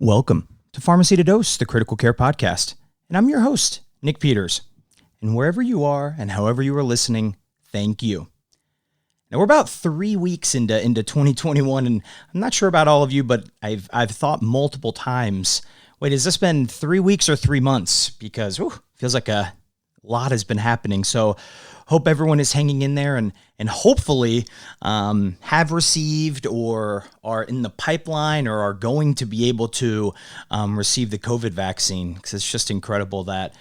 Welcome to PharmacyToDose, the Critical Care Podcast. And I'm your host, Nick Peters. And wherever you are and however you are listening, thank you. Now, we're about 3 weeks into 2021, and I'm not sure about all of you, but I've thought multiple times, wait, has this been 3 weeks or 3 months? Because feels like a lot has been happening. So hope everyone is hanging in there and hopefully have received or are in the pipeline or are going to be able to receive the COVID vaccine, because it's just incredible that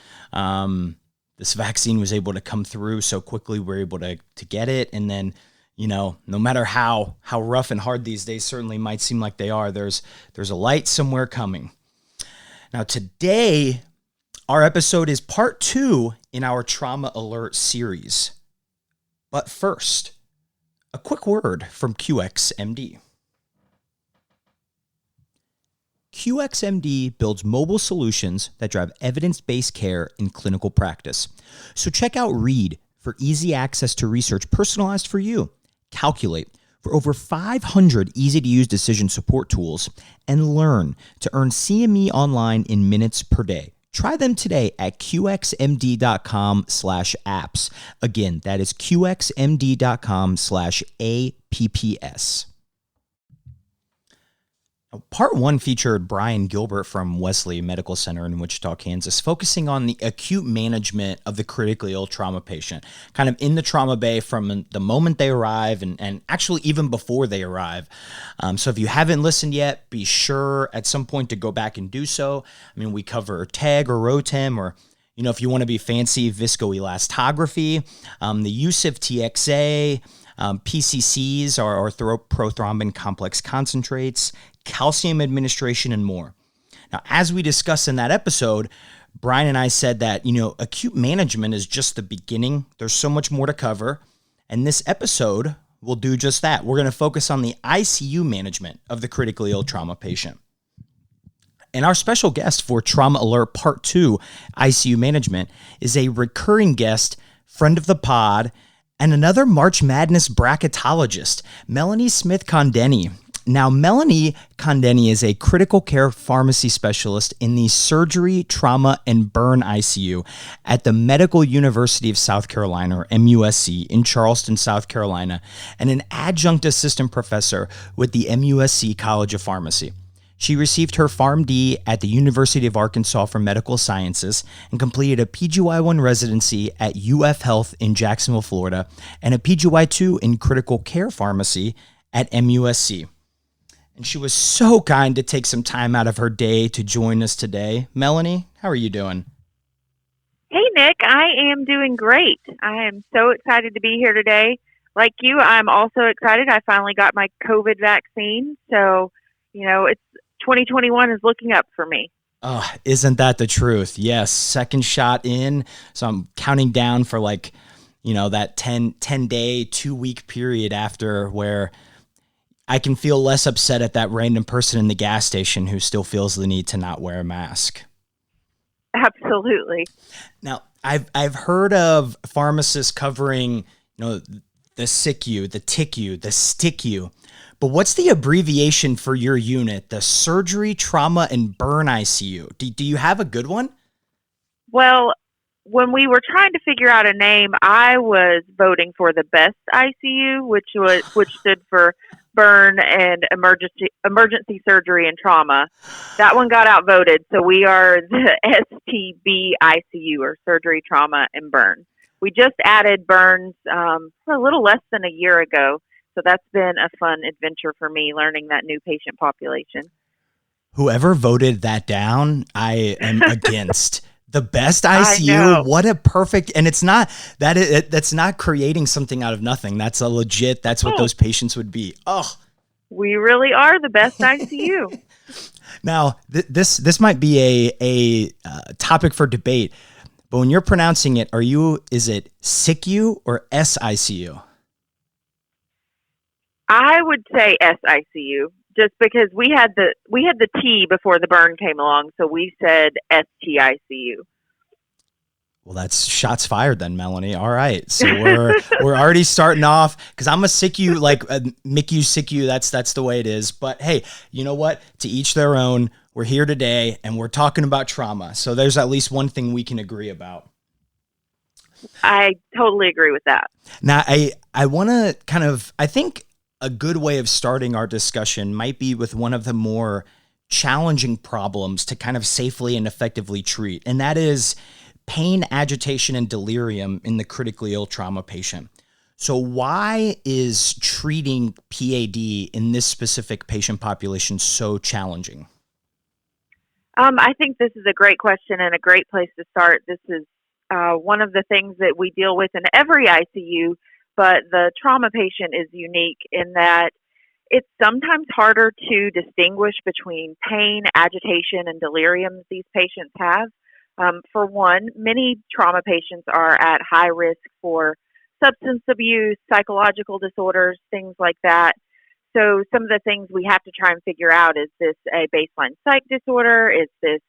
this vaccine was able to come through so quickly. We're able to get it. And then, you know, no matter how rough and hard these days certainly might seem like they are, there's a light somewhere coming. Now, today, our episode is part 2 in our Trauma Alert series. But first, a quick word from QXMD. QXMD builds mobile solutions that drive evidence-based care in clinical practice. So check out READ for easy access to research personalized for you. Calculate for over 500 easy-to-use decision support tools, and Learn to earn CME online in minutes per day. Try them today at qxmd.com/apps. Again, that is qxmd.com/apps. Part 1 featured Brian Gilbert from Wesley Medical Center in Wichita, Kansas, focusing on the acute management of the critically ill trauma patient, kind of in the trauma bay from the moment they arrive and actually even before they arrive. So if you haven't listened yet, be sure at some point to go back and do so. I mean, we cover TEG or ROTEM, or, you know, if you want to be fancy, viscoelastography, the use of TXA, PCCs or prothrombin complex concentrates, calcium administration, and more. Now, as we discussed in that episode, Brian and I said that, you know, acute management is just the beginning. There's so much more to cover. And this episode will do just that. We're going to focus on the ICU management of the critically ill trauma patient. And our special guest for Trauma Alert Part 2 ICU management is a recurring guest, friend of the pod, and another March Madness bracketologist, Melanie Smith Condeni. Now, Melanie Condeni is a critical care pharmacy specialist in the surgery, trauma, and burn ICU at the Medical University of South Carolina, or MUSC, in Charleston, South Carolina, and an adjunct assistant professor with the MUSC College of Pharmacy. She received her PharmD at the University of Arkansas for Medical Sciences and completed a PGY1 residency at UF Health in Jacksonville, Florida, and a PGY2 in critical care pharmacy at MUSC. And she was so kind to take some time out of her day to join us today. Melanie, how are you doing? Hey, Nick, I am doing great. I am so excited to be here today. Like you, I'm also excited. I finally got my COVID vaccine. So, you know, it's 2021 is looking up for me. Oh, isn't that the truth? Yes, second shot in. So I'm counting down for that 10-day, 2-week period after, where I can feel less upset at that random person in the gas station who still feels the need to not wear a mask. Absolutely. Now, I've heard of pharmacists covering, the SICU, the TICU, the STICU, but what's the abbreviation for your unit, the Surgery, Trauma, and Burn ICU? Do you have a good one? Well, when we were trying to figure out a name, I was voting for the best ICU, which stood for burn and emergency surgery and trauma. That one got outvoted, so we are the STB ICU, or surgery, trauma, and burn. We just added burns a little less than a year ago, so that's been a fun adventure for me, learning that new patient population. Whoever voted that down, I am against. The best ICU, what a perfect, and it's not that's not creating something out of nothing. That's what those patients would be. Oh, we really are the best ICU. Now, this might be a topic for debate, but when you're pronouncing it, is it SICU or SICU? I would say SICU, just because we had the T before the burn came along, so we said STICU. Well, that's shots fired then, Melanie. All right. So we're already starting off, because I'm a SICU, like a MICU, SICU. That's the way it is. But hey, you know what? To each their own. we're here today and we're talking about trauma. So there's at least one thing we can agree about. I totally agree with that. Now, I want to I think a good way of starting our discussion might be with one of the more challenging problems to kind of safely and effectively treat, and that is pain, agitation, and delirium in the critically ill trauma patient. So why is treating PAD in this specific patient population so challenging? I think this is a great question and a great place to start. This is one of the things that we deal with in every ICU, but the trauma patient is unique in that it's sometimes harder to distinguish between pain, agitation, and delirium these patients have. For one, many trauma patients are at high risk for substance abuse, psychological disorders, things like that. So some of the things we have to try and figure out, is this a baseline psych disorder? Is this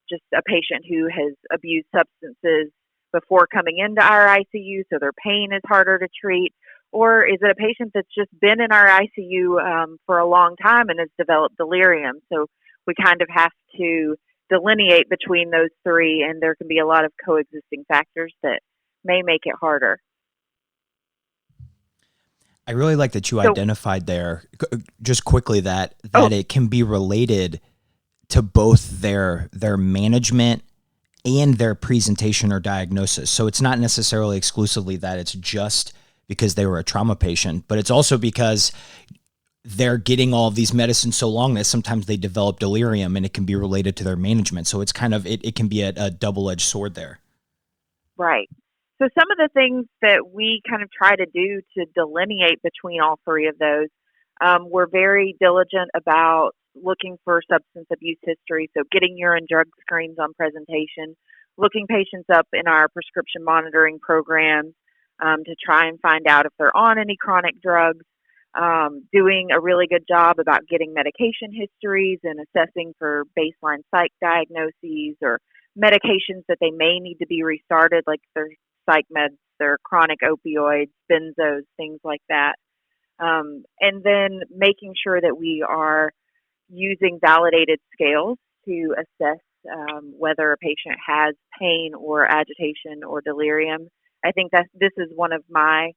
just a patient who has abused substances before coming into our ICU, so their pain is harder to treat? Or is it a patient that's just been in our ICU for a long time and has developed delirium? So we kind of have to delineate between those three, and there can be a lot of coexisting factors that may make it harder. I really like that you identified there just quickly that it can be related to both their management and their presentation or diagnosis. So it's not necessarily exclusively that it's just because they were a trauma patient, but it's also because they're getting all of these medicines so long that sometimes they develop delirium, and it can be related to their management. So it's kind of, it can be a double-edged sword there. Right. So some of the things that we kind of try to do to delineate between all three of those, we're very diligent about looking for substance abuse history. So getting urine drug screens on presentation, looking patients up in our prescription monitoring programs to try and find out if they're on any chronic drugs, doing a really good job about getting medication histories and assessing for baseline psych diagnoses or medications that they may need to be restarted, like their psych meds, their chronic opioids, benzos, things like that. And then making sure that we are using validated scales to assess whether a patient has pain or agitation or delirium. I think that this is one of my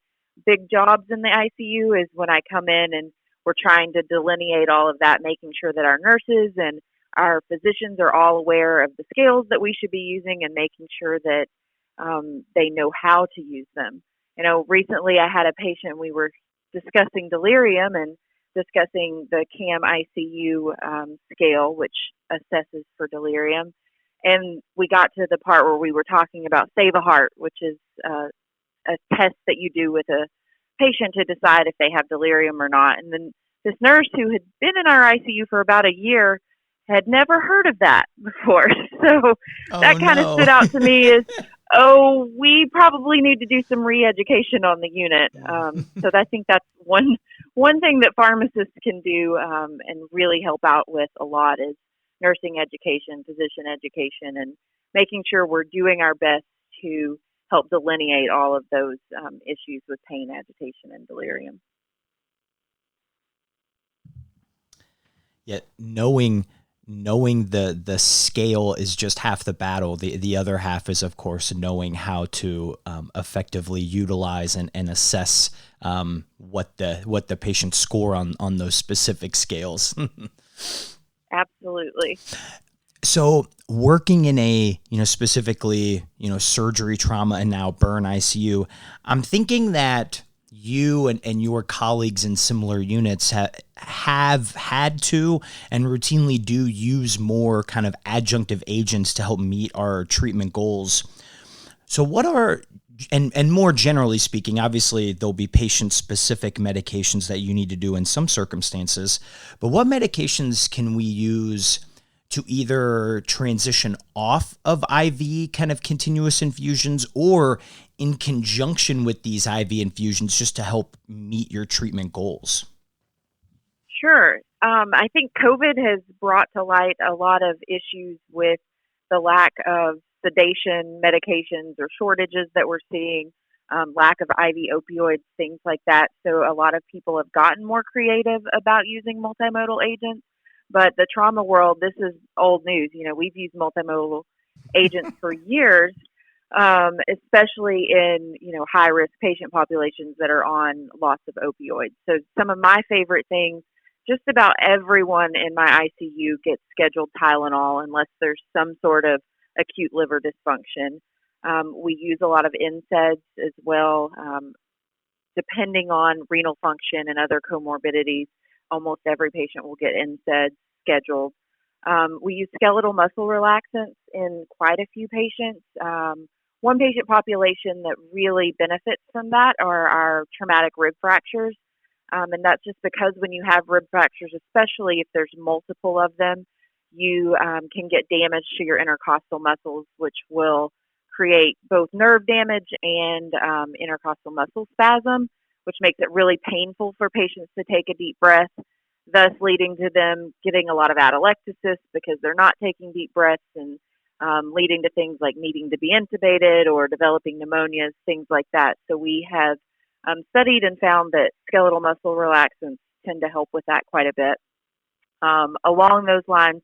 big jobs in the ICU, is when I come in and we're trying to delineate all of that, making sure that our nurses and our physicians are all aware of the scales that we should be using, and making sure that they know how to use them. You know, recently I had a patient, we were discussing delirium and discussing the CAM ICU scale, which assesses for delirium. And we got to the part where we were talking about Save a Heart, which is a test that you do with a patient to decide if they have delirium or not. And then this nurse, who had been in our ICU for about a year, had never heard of that before. So that kind of stood out to me as, we probably need to do some re-education on the unit. So I think that's one thing that pharmacists can do and really help out with a lot, is nursing education, physician education, and making sure we're doing our best to help delineate all of those issues with pain, agitation, and delirium. Yet knowing the scale is just half the battle. The other half is, of course, knowing how to effectively utilize and assess what the patients score on those specific scales. Absolutely. So working in a, specifically, surgery, trauma, and now burn ICU, I'm thinking that you and your colleagues in similar units have had to and routinely do use more kind of adjunctive agents to help meet our treatment goals. So what are, and more generally speaking, obviously there'll be patient-specific medications that you need to do in some circumstances, but what medications can we use to either transition off of IV kind of continuous infusions, or in conjunction with these IV infusions, just to help meet your treatment goals? Sure. I think COVID has brought to light a lot of issues with the lack of sedation medications or shortages that we're seeing, lack of IV opioids, things like that. So a lot of people have gotten more creative about using multimodal agents. But the trauma world, this is old news. We've used multimodal agents for years, especially in, high risk patient populations that are on lots of opioids. So some of my favorite things, just about everyone in my ICU gets scheduled Tylenol unless there's some sort of acute liver dysfunction. We use a lot of NSAIDs as well. Depending on renal function and other comorbidities, almost every patient will get NSAIDs scheduled. We use skeletal muscle relaxants in quite a few patients. One patient population that really benefits from that are our traumatic rib fractures. And that's just because when you have rib fractures, especially if there's multiple of them, you can get damage to your intercostal muscles, which will create both nerve damage and intercostal muscle spasm, which makes it really painful for patients to take a deep breath, thus leading to them getting a lot of atelectasis because they're not taking deep breaths, and leading to things like needing to be intubated or developing pneumonias, things like that. So we have studied and found that skeletal muscle relaxants tend to help with that quite a bit. Along those lines,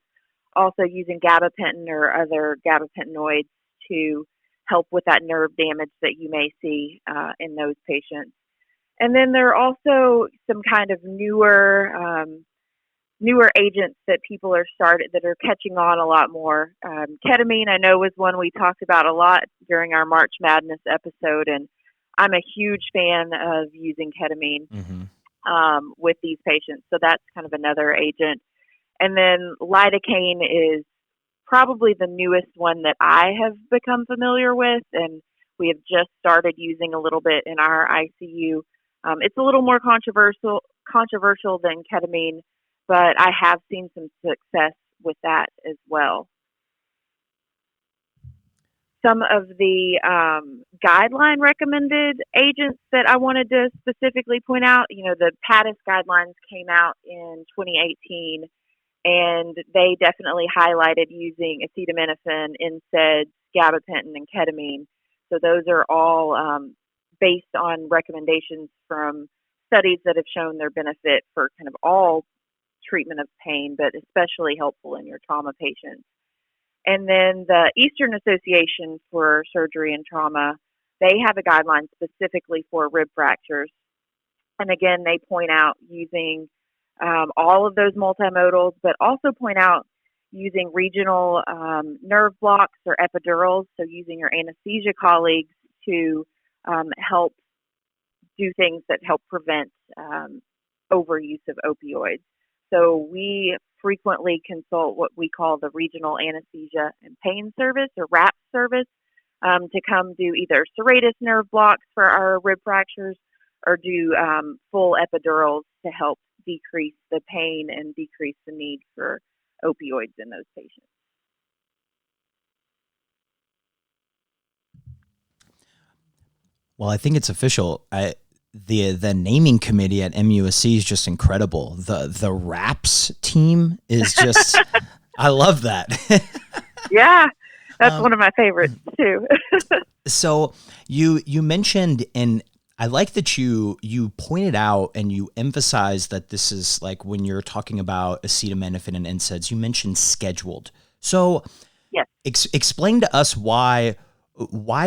also using gabapentin or other gabapentinoids to help with that nerve damage that you may see in those patients. And then there are also some kind of newer agents that people that are catching on a lot more. Ketamine, I know, was one we talked about a lot during our March Madness episode, and I'm a huge fan of using ketamine with these patients. So that's kind of another agent. And then lidocaine is probably the newest one that I have become familiar with, and we have just started using a little bit in our ICU. It's a little more controversial than ketamine, but I have seen some success with that as well. Some of the guideline recommended agents that I wanted to specifically point out, the PADIS guidelines came out in 2018, and they definitely highlighted using acetaminophen, NSAIDs, gabapentin, and ketamine. So those are all based on recommendations from studies that have shown their benefit for kind of all treatment of pain, but especially helpful in your trauma patients. And then the Eastern Association for Surgery and Trauma, they have a guideline specifically for rib fractures. And again, they point out using all of those multimodals, but also point out using regional nerve blocks or epidurals, so using your anesthesia colleagues to help do things that help prevent overuse of opioids. So we frequently consult what we call the Regional Anesthesia and Pain Service, or RAP service, to come do either serratus nerve blocks for our rib fractures or do full epidurals to help decrease the pain and decrease the need for opioids in those patients. Well, I think it's official. The naming committee at MUSC is just incredible. The RAPS team is just, I love that. Yeah, that's one of my favorites too. So you mentioned, and I like that you pointed out and you emphasized that this is like when you're talking about acetaminophen and NSAIDs, you mentioned scheduled. So yes. Explain to us why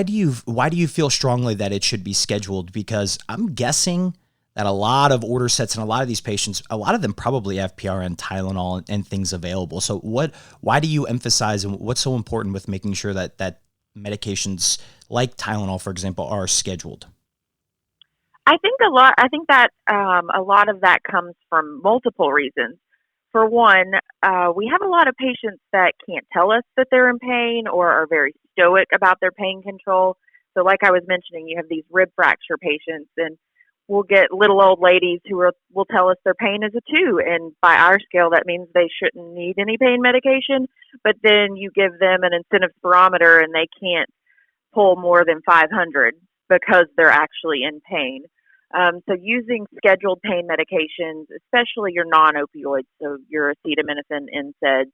do you feel strongly that it should be scheduled? Because I'm guessing that a lot of order sets and a lot of these patients, a lot of them probably have PRN, Tylenol, and things available. So why do you emphasize, and what's so important with making sure that medications like Tylenol, for example, are scheduled? I think a lot of that comes from multiple reasons. For one, we have a lot of patients that can't tell us that they're in pain or are very stoic about their pain control. So like I was mentioning, you have these rib fracture patients, and we'll get little old ladies who will tell us their pain is a 2. And by our scale, that means they shouldn't need any pain medication. But then you give them an incentive spirometer and they can't pull more than 500 because they're actually in pain. So using scheduled pain medications, especially your non-opioids, so your acetaminophen, NSAIDs,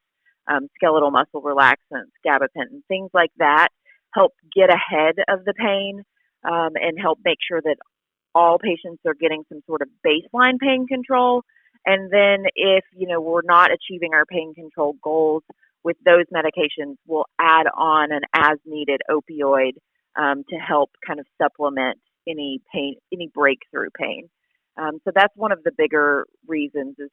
skeletal muscle relaxants, gabapentin, things like that, help get ahead of the pain and help make sure that all patients are getting some sort of baseline pain control. And then if, we're not achieving our pain control goals with those medications, we'll add on an as-needed opioid to help kind of supplement any breakthrough pain. So that's one of the bigger reasons is,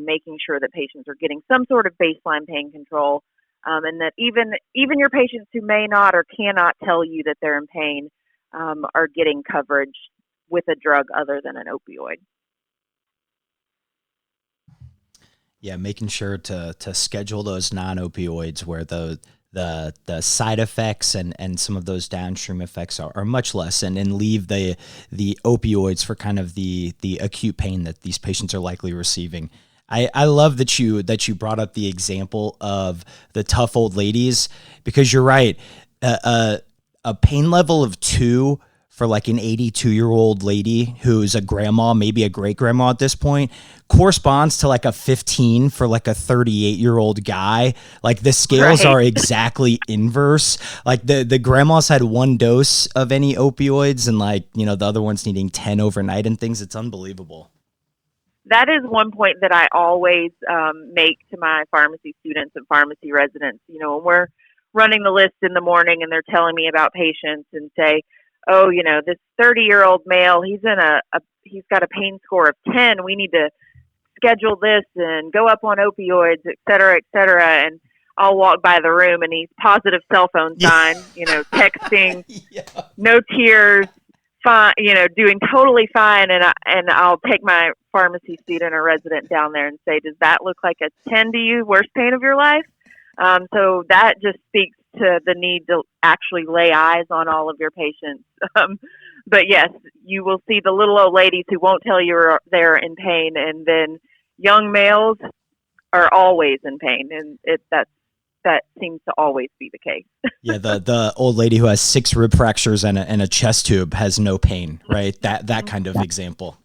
making sure that patients are getting some sort of baseline pain control, and that even your patients who may not or cannot tell you that they're in pain are getting coverage with a drug other than an opioid. Yeah, making sure to schedule those non-opioids where the side effects and some of those downstream effects are much less, and leave the opioids for kind of the acute pain that these patients are likely receiving. I love that you brought up the example of the tough old ladies, because you're right. A pain level of 2 for like an 82-year-old lady who's a grandma, maybe a great grandma at this point, corresponds to like a 15 for like a 38-year-old guy. Like the scales are exactly inverse. Like the grandmas had 1 dose of any opioids, and the other one's needing 10 overnight and things. It's unbelievable. That is one point that I always make to my pharmacy students and pharmacy residents. When we're running the list in the morning and they're telling me about patients and say, oh, this 30-year-old male, he's got a pain score of 10. We need to schedule this and go up on opioids, et cetera, et cetera. And I'll walk by the room and he's positive cell phone sign, texting, no tears, fine, doing totally fine. And I'll take my pharmacy student or resident down there and say, does that look like a 10 to you? Worst pain of your life? So that just speaks to the need to actually lay eyes on all of your patients. But yes, you will see the little old ladies who won't tell you they're in pain, and then young males are always in pain, and that seems to always be the case. Yeah, the old lady who has 6 rib fractures and a chest tube has no pain, right? That kind of example.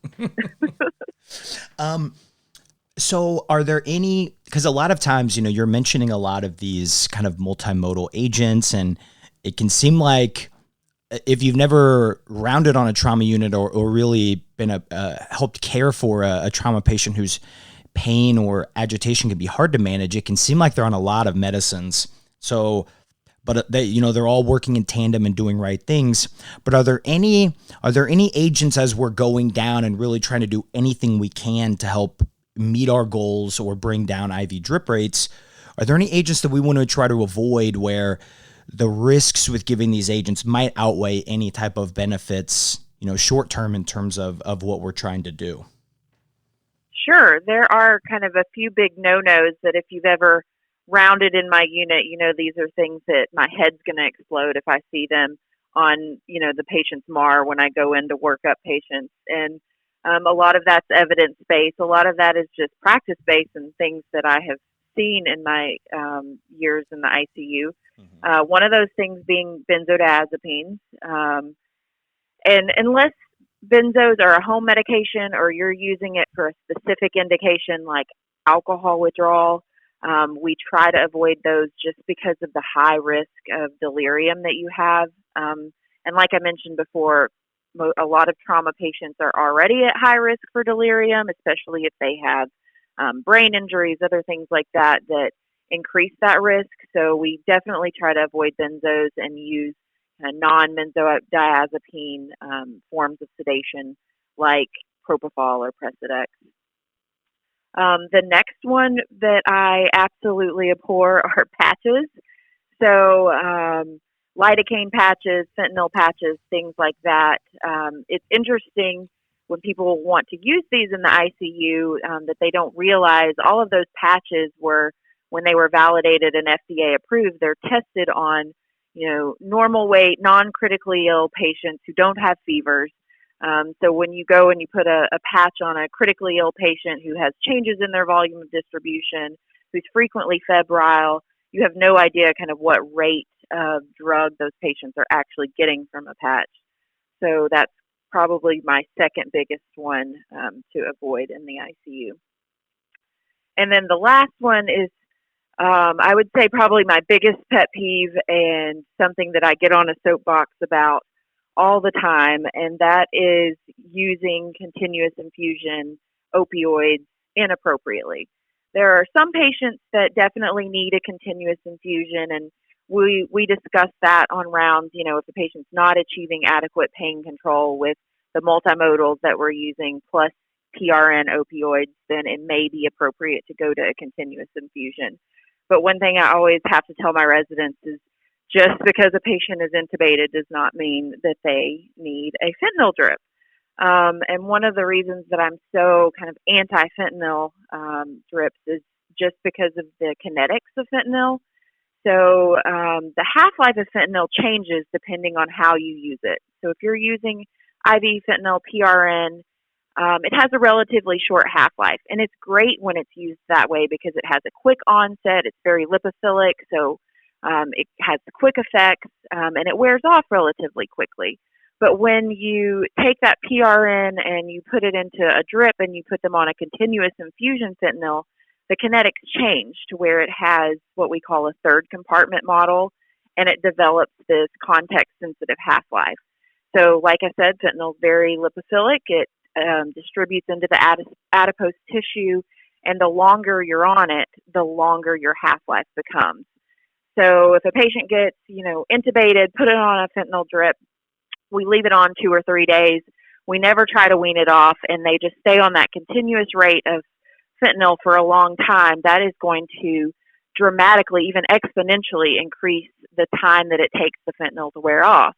So are there any, because a lot of times, you're mentioning a lot of these kind of multimodal agents, and it can seem like if you've never rounded on a trauma unit or really been helped care for a trauma patient whose pain or agitation can be hard to manage, it can seem like they're on a lot of medicines. So, but they're all working in tandem and doing right things. But are there any agents, as we're going down and really trying to do anything we can to help meet our goals or bring down IV drip rates, are there any agents that we want to try to avoid where the risks with giving these agents might outweigh any type of benefits, short term in terms of what we're trying to do? Sure. There are kind of a few big no-nos that if you've ever rounded in my unit, these are things that my head's going to explode if I see them on, the patient's MAR when I go in to work up patients. And a lot of that's evidence-based. A lot of that is just practice-based and things that I have seen in my years in the ICU. Mm-hmm. One of those things being benzodiazepines. And unless benzos are a home medication or you're using it for a specific indication like alcohol withdrawal, we try to avoid those just because of the high risk of delirium that you have. And like I mentioned before, a lot of trauma patients are already at high risk for delirium, especially if they have brain injuries, other things like that increase that risk. So we definitely try to avoid benzos and use non-benzodiazepine forms of sedation like propofol or Precedex. The next one that I absolutely abhor are patches. So lidocaine patches, fentanyl patches, things like that. It's interesting when people want to use these in the ICU that they don't realize all of those patches were, when they were validated and FDA approved, they're tested on, normal weight, non-critically ill patients who don't have fevers. So when you go and you put a patch on a critically ill patient who has changes in their volume of distribution, who's frequently febrile, you have no idea kind of what rate of drug those patients are actually getting from a patch. So that's probably my second biggest one to avoid in the ICU. And then the last one is, I would say probably my biggest pet peeve and something that I get on a soapbox about all the time, and that is using continuous infusion opioids inappropriately. There are some patients that definitely need a continuous infusion, and we discuss that on rounds. If the patient's not achieving adequate pain control with the multimodals that we're using plus PRN opioids, then it may be appropriate to go to a continuous infusion. But one thing I always have to tell my residents is just because a patient is intubated does not mean that they need a fentanyl drip. And one of the reasons that I'm so kind of anti-fentanyl drips is just because of the kinetics of fentanyl. So the half-life of fentanyl changes depending on how you use it. So if you're using IV fentanyl PRN, it has a relatively short half-life. And it's great when it's used that way because it has a quick onset. It's very lipophilic, so it has quick effects, and it wears off relatively quickly. But when you take that PRN and you put it into a drip and you put them on a continuous infusion fentanyl, the kinetics change to where it has what we call a third compartment model, and it develops this context-sensitive half-life. So like I said, fentanyl is very lipophilic. It distributes into the adipose tissue, and the longer you're on it, the longer your half-life becomes. So if a patient gets, intubated, put it on a fentanyl drip, we leave it on 2 or 3 days. We never try to wean it off, and they just stay on that continuous rate of fentanyl for a long time. That is going to dramatically, even exponentially, increase the time that it takes the fentanyl to wear off.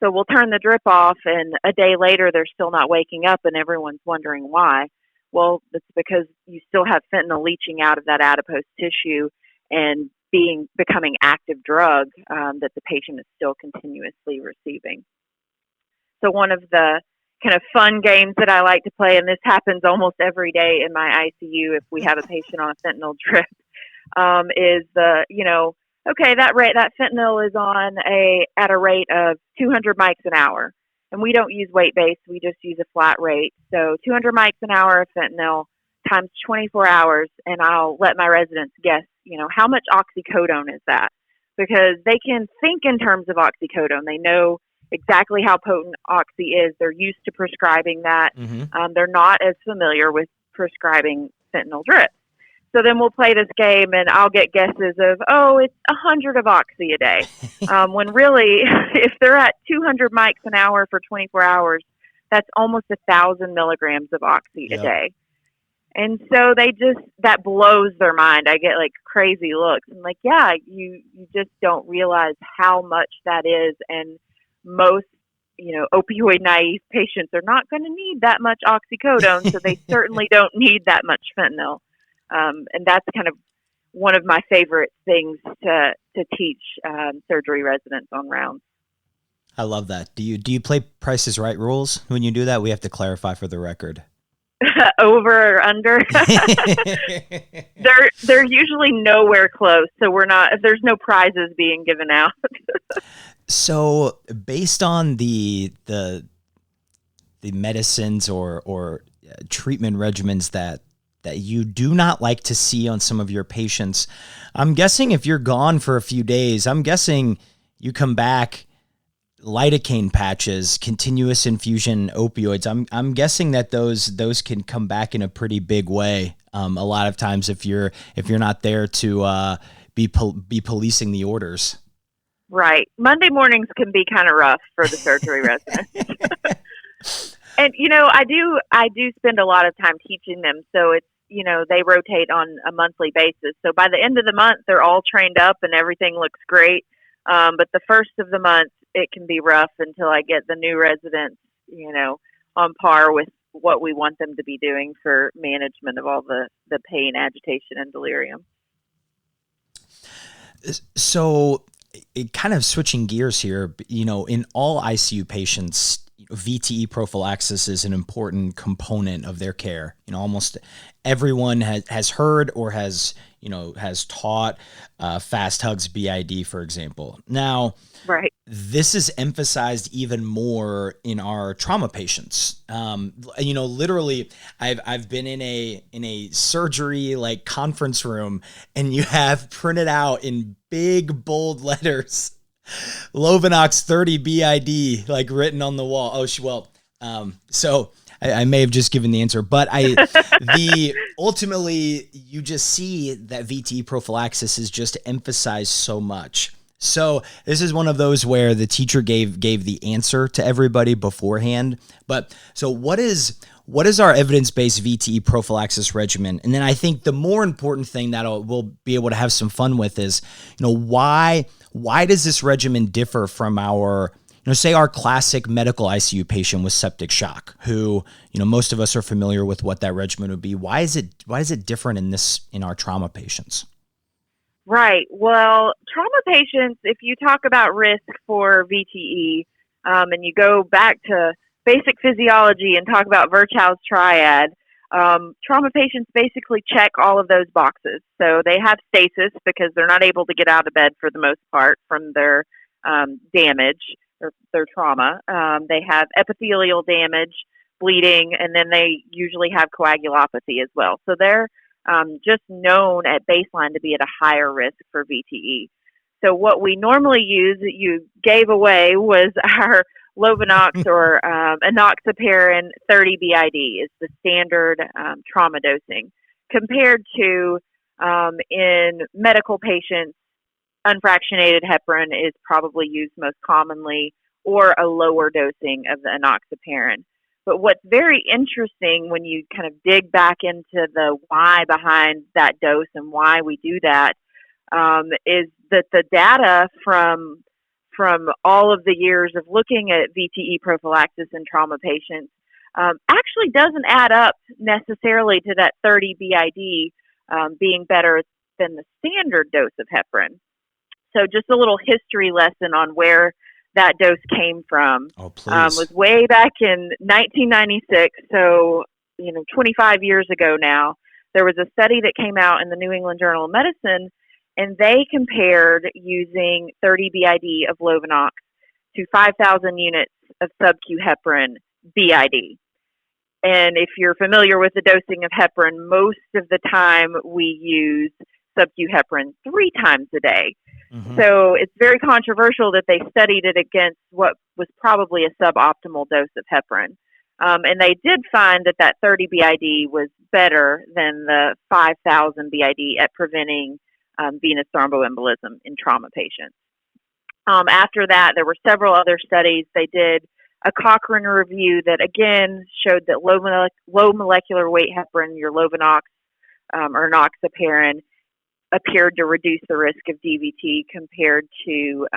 So we'll turn the drip off, and a day later, they're still not waking up, and everyone's wondering why. Well, it's because you still have fentanyl leaching out of that adipose tissue and becoming active drug that the patient is still continuously receiving. So one of the kind of fun games that I like to play, and this happens almost every day in my ICU if we have a patient on a fentanyl drip, is that fentanyl is on at a rate of 200 mics an hour, and we don't use weight-based, we just use a flat rate. So 200 mics an hour of fentanyl times 24 hours, and I'll let my residents guess, how much oxycodone is that? Because they can think in terms of oxycodone. They know exactly how potent oxy is. They're used to prescribing that. Mm-hmm. They're not as familiar with prescribing fentanyl drips. So then we'll play this game, and I'll get guesses of, it's 100 of oxy a day. When really, if they're at 200 mics an hour for 24 hours, that's almost 1,000 milligrams of oxy a day. And so that blows their mind. I get like crazy looks. I'm like, yeah, you just don't realize how much that is. And most, opioid naive patients are not going to need that much oxycodone, so they certainly don't need that much fentanyl. And that's kind of one of my favorite things to teach surgery residents on rounds. I love that. Do you play Price is Right rules when you do that? We have to clarify for the record. Over or under? They're usually nowhere close, so there's no prizes being given out. So based on the medicines or treatment regimens that you do not like to see on some of your patients, I'm guessing if you're gone for a few days, I'm guessing you come back, lidocaine patches, continuous infusion opioids. I'm guessing that those can come back in a pretty big way. A lot of times if you're not there to be policing the orders. Right. Monday mornings can be kind of rough for the surgery residents. And I do spend a lot of time teaching them, so it's they rotate on a monthly basis. So by the end of the month, they're all trained up and everything looks great. But the first of the month, it can be rough until I get the new residents, on par with what we want them to be doing for management of all the pain, agitation, and delirium. So, kind of switching gears here, in all ICU patients, VTE prophylaxis is an important component of their care. Almost everyone has heard or has taught fast hugs BID, for example. Now, right. This is emphasized even more in our trauma patients. Literally, I've been in a surgery like conference room, and you have printed out in big bold letters, Lovenox 30 BID, like written on the wall. So I may have just given the answer, but ultimately you just see that VTE prophylaxis is just emphasized so much. So this is one of those where the teacher gave the answer to everybody beforehand. But so what is our evidence-based VTE prophylaxis regimen? And then I think the more important thing that we'll be able to have some fun with is, why does this regimen differ from our, say our classic medical ICU patient with septic shock, who, most of us are familiar with what that regimen would be. Why is it different in our trauma patients? Right. Well, trauma patients, if you talk about risk for VTE, and you go back to basic physiology and talk about Virchow's triad, trauma patients basically check all of those boxes. So they have stasis because they're not able to get out of bed for the most part from their damage or their trauma. They have epithelial damage, bleeding, and then they usually have coagulopathy as well. So they're just known at baseline to be at a higher risk for VTE. So what we normally use, that you gave away, was our Lovenox or enoxaparin 30 BID is the standard trauma dosing. Compared to in medical patients, unfractionated heparin is probably used most commonly, or a lower dosing of the enoxaparin. But what's very interesting when you kind of dig back into the why behind that dose and why we do that, is that the data from all of the years of looking at VTE prophylaxis in trauma patients actually doesn't add up necessarily to that 30 BID being better than the standard dose of heparin. So just a little history lesson on where that dose came from. Was way back in 1996, so 25 years ago now. There was a study that came out in the New England Journal of Medicine, and they compared using 30 BID of Lovenox to 5,000 units of sub-Q heparin BID. And if you're familiar with the dosing of heparin, most of the time we use sub-Q heparin 3 times a day. Mm-hmm. So it's very controversial that they studied it against what was probably a suboptimal dose of heparin. And they did find that 30 BID was better than the 5,000 BID at preventing venous thromboembolism in trauma patients. After that, there were several other studies. They did a Cochrane review that, again, showed that low molecular weight heparin, your Lovenox or enoxaparin, appeared to reduce the risk of DVT compared to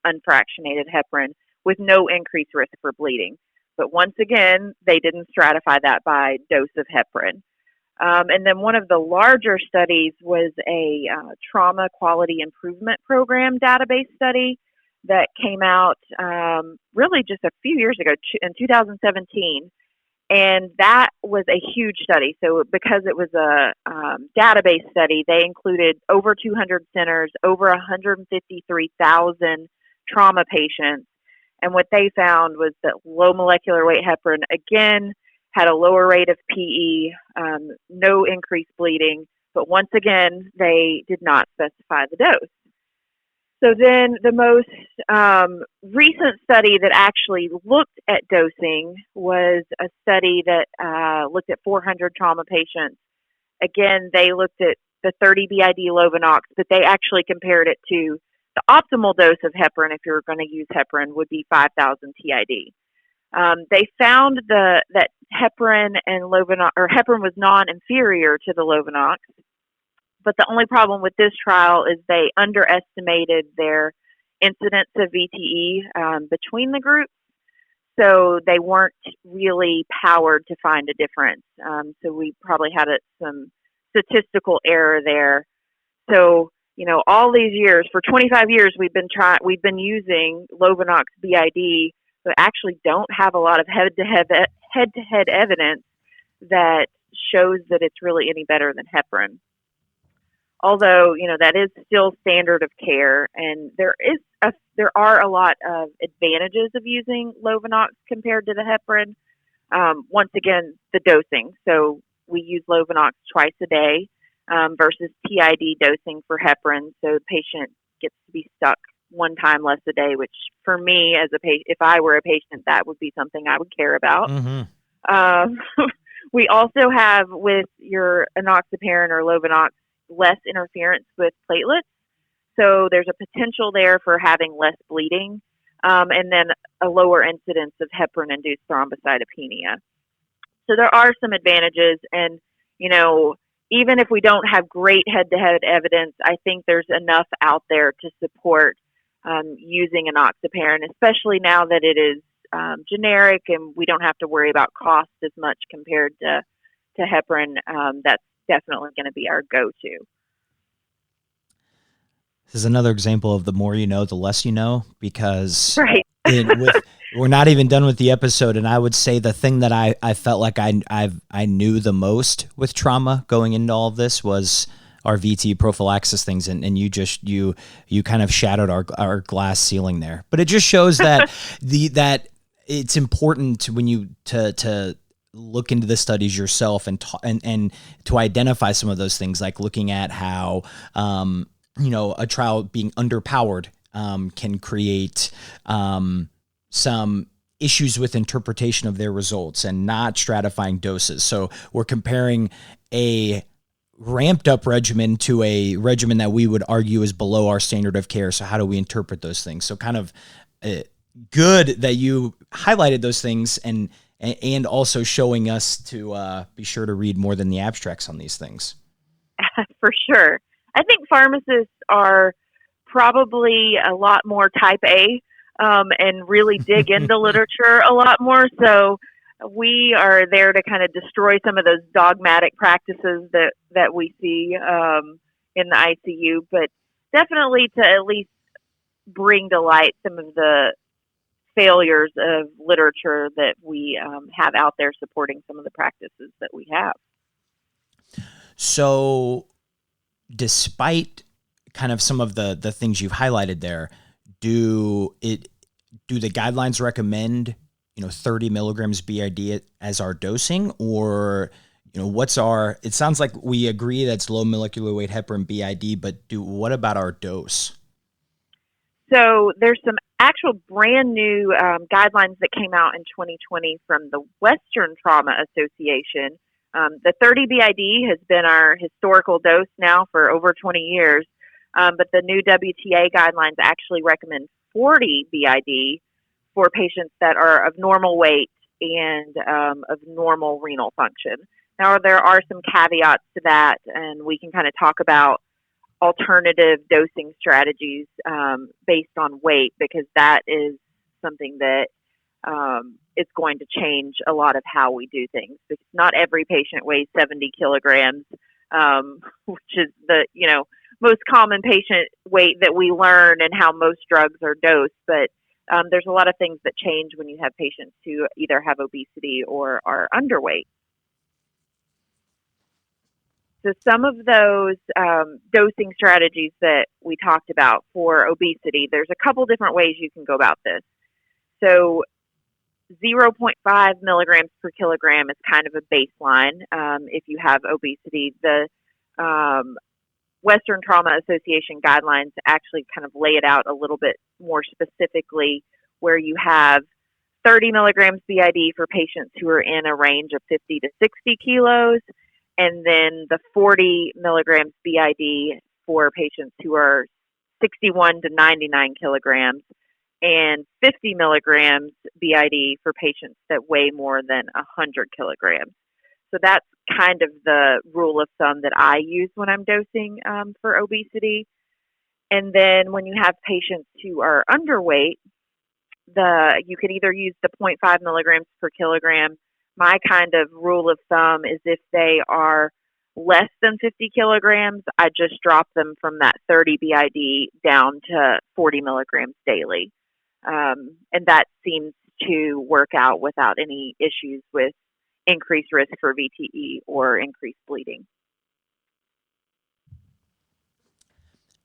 unfractionated heparin with no increased risk for bleeding. But once again, they didn't stratify that by dose of heparin. And then one of the larger studies was a trauma quality improvement program database study that came out really just a few years ago in 2017. And that was a huge study. So because it was a database study, they included over 200 centers, over 153,000 trauma patients. And what they found was that low molecular weight heparin, again, had a lower rate of PE, no increased bleeding. But once again, they did not specify the dose. So then the most recent study that actually looked at dosing was a study that looked at 400 trauma patients. Again, they looked at the 30 BID Lovenox, but they actually compared it to the optimal dose of heparin, if you're going to use heparin, would be 5,000 TID. They found that heparin and Lovenox, or heparin was non-inferior to the Lovenox. But the only problem with this trial is they underestimated their incidence of VTE between the groups. So they weren't really powered to find a difference. So we probably had some statistical error there. So, all these years, for 25 years, we've been using Lovenox BID, but actually don't have a lot of head-to-head evidence that shows that it's really any better than heparin. Although, that is still standard of care, and there are a lot of advantages of using Lovenox compared to the heparin. Once again, the dosing. So we use Lovenox twice a day versus TID dosing for heparin. So the patient gets to be stuck one time less a day, which for me as a patient, if I were a patient, that would be something I would care about. Mm-hmm. Um, we also have with your enoxaparin or Lovenox less interference with platelets. So there's a potential there for having less bleeding, and then a lower incidence of heparin-induced thrombocytopenia. So there are some advantages, and even if we don't have great head-to-head evidence, I think there's enough out there to support using enoxaparin, especially now that it is generic and we don't have to worry about cost as much compared to heparin. That's definitely going to be our go-to. This is another example of the more you know, the less you know, because right. We're not even done with the episode, and I would say the thing that I felt like I knew the most with trauma going into all of this was our VT prophylaxis things, and you kind of shattered our glass ceiling there. But it just shows that that it's important when you to look into the studies yourself and to identify some of those things, like looking at how a trial being underpowered can create some issues with interpretation of their results and not stratifying doses. So we're comparing a ramped up regimen to a regimen that we would argue is below our standard of care. So how do we interpret those things? So kind of good that you highlighted those things and also showing us to be sure to read more than the abstracts on these things. For sure. I think pharmacists are probably a lot more type A and really dig into literature a lot more. So we are there to kind of destroy some of those dogmatic practices that we see in the ICU, but definitely to at least bring to light some of the failures of literature that we have out there supporting some of the practices that we have. So despite kind of some of the things you've highlighted there, do the guidelines recommend 30 milligrams BID as our dosing, or it sounds like we agree that's low molecular weight heparin BID, but what about our dose? So there's some actual brand new guidelines that came out in 2020 from the Western Trauma Association. The 30 BID has been our historical dose now for over 20 years, but the new WTA guidelines actually recommend 40 BID for patients that are of normal weight and of normal renal function. Now, there are some caveats to that, and we can kind of talk about alternative dosing strategies based on weight, because that is something that is going to change a lot of how we do things. Because not every patient weighs 70 kilograms, which is the most common patient weight that we learn and how most drugs are dosed. But there's a lot of things that change when you have patients who either have obesity or are underweight. So some of those dosing strategies that we talked about for obesity, there's a couple different ways you can go about this. So 0.5 milligrams per kilogram is kind of a baseline if you have obesity. The Western Trauma Association guidelines actually kind of lay it out a little bit more specifically, where you have 30 milligrams BID for patients who are in a range of 50 to 60 kilos, and then the 40 milligrams BID for patients who are 61 to 99 kilograms, and 50 milligrams BID for patients that weigh more than 100 kilograms. So that's kind of the rule of thumb that I use when I'm dosing for obesity. And then when you have patients who are underweight, you could either use the 0.5 milligrams per kilogram. My kind of rule of thumb is if they are less than 50 kilograms, I just drop them from that 30 BID down to 40 milligrams daily. And that seems to work out without any issues with increased risk for VTE or increased bleeding.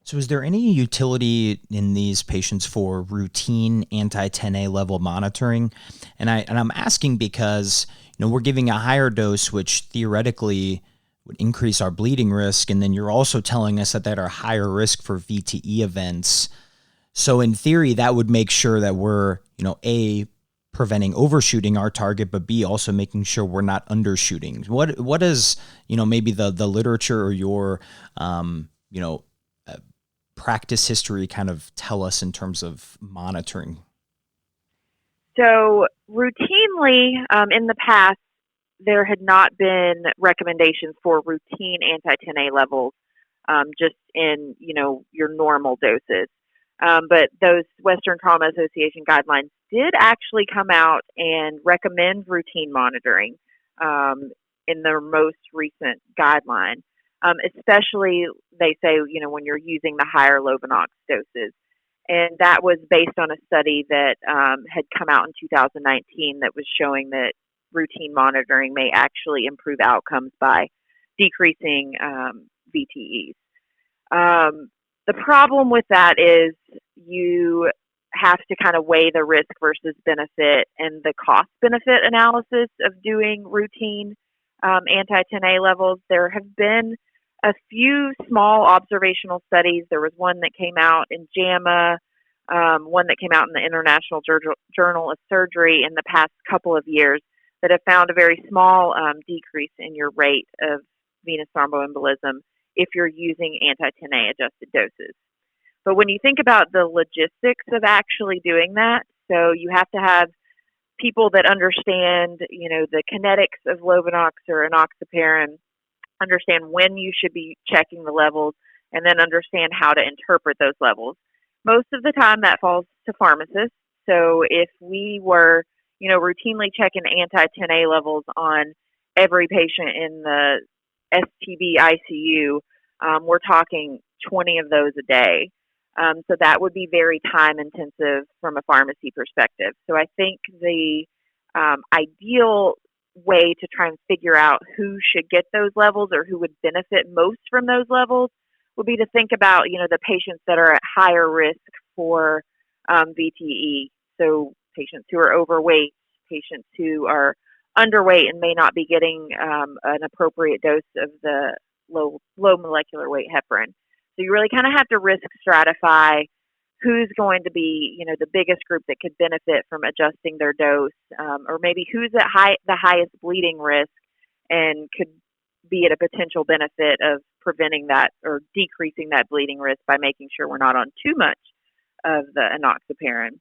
So is there any utility in these patients for routine anti-10A level monitoring? And I'm asking because, we're giving a higher dose, which theoretically would increase our bleeding risk. And then you're also telling us that are higher risk for VTE events. So in theory, that would make sure that we're, preventing overshooting our target, but B, also making sure we're not undershooting? What is, maybe the literature or your, practice history kind of tell us in terms of monitoring? So routinely, in the past, there had not been recommendations for routine anti-10A levels, just in, your normal doses. But those Western Trauma Association guidelines did actually come out and recommend routine monitoring in their most recent guideline. Especially, they say, when you're using the higher Lovenox doses. And that was based on a study that had come out in 2019 that was showing that routine monitoring may actually improve outcomes by decreasing VTEs. The problem with that is you have to kind of weigh the risk versus benefit and the cost-benefit analysis of doing routine anti-10A levels. There have been a few small observational studies. There was one that came out in JAMA, one that came out in the International Journal of Surgery in the past couple of years that have found a very small decrease in your rate of venous thromboembolism if you're using anti-10A adjusted doses. But when you think about the logistics of actually doing that, so you have to have people that understand, the kinetics of Lovenox or enoxaparin, understand when you should be checking the levels, and then understand how to interpret those levels. Most of the time that falls to pharmacists. So if we were, routinely checking anti-10A levels on every patient in the STB ICU, we're talking 20 of those a day. So that would be very time intensive from a pharmacy perspective. So I think the ideal way to try and figure out who should get those levels or who would benefit most from those levels would be to think about, the patients that are at higher risk for VTE. So patients who are overweight, patients who are underweight and may not be getting an appropriate dose of the low molecular weight heparin. So you really kind of have to risk stratify who's going to be, the biggest group that could benefit from adjusting their dose, or maybe who's at the highest bleeding risk and could be at a potential benefit of preventing that or decreasing that bleeding risk by making sure we're not on too much of the enoxaparin.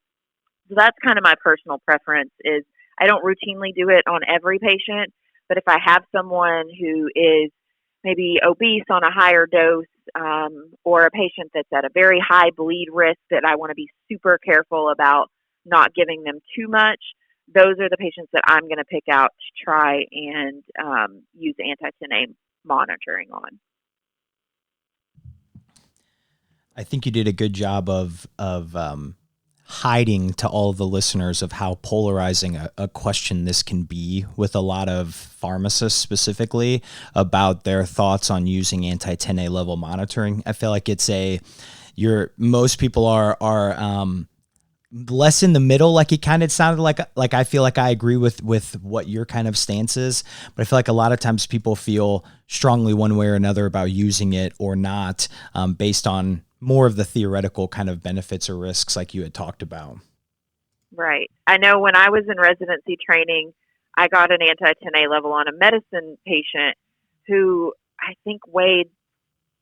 So that's kind of my personal preference. Is I don't routinely do it on every patient, but if I have someone who is maybe obese on a higher dose, or a patient that's at a very high bleed risk that I want to be super careful about not giving them too much, those are the patients that I'm going to pick out to try and use anti-10A monitoring on. I think you did a good job of hiding to all the listeners of how polarizing a question this can be with a lot of pharmacists specifically about their thoughts on using anti-10A level monitoring. I feel like most people are less in the middle. Like it kind of sounded like I feel like I agree with what your kind of stance is, but I feel like a lot of times people feel strongly one way or another about using it or not, based on more of the theoretical kind of benefits or risks like you had talked about. Right. I know when I was in residency training, I got an anti-10A level on a medicine patient who I think weighed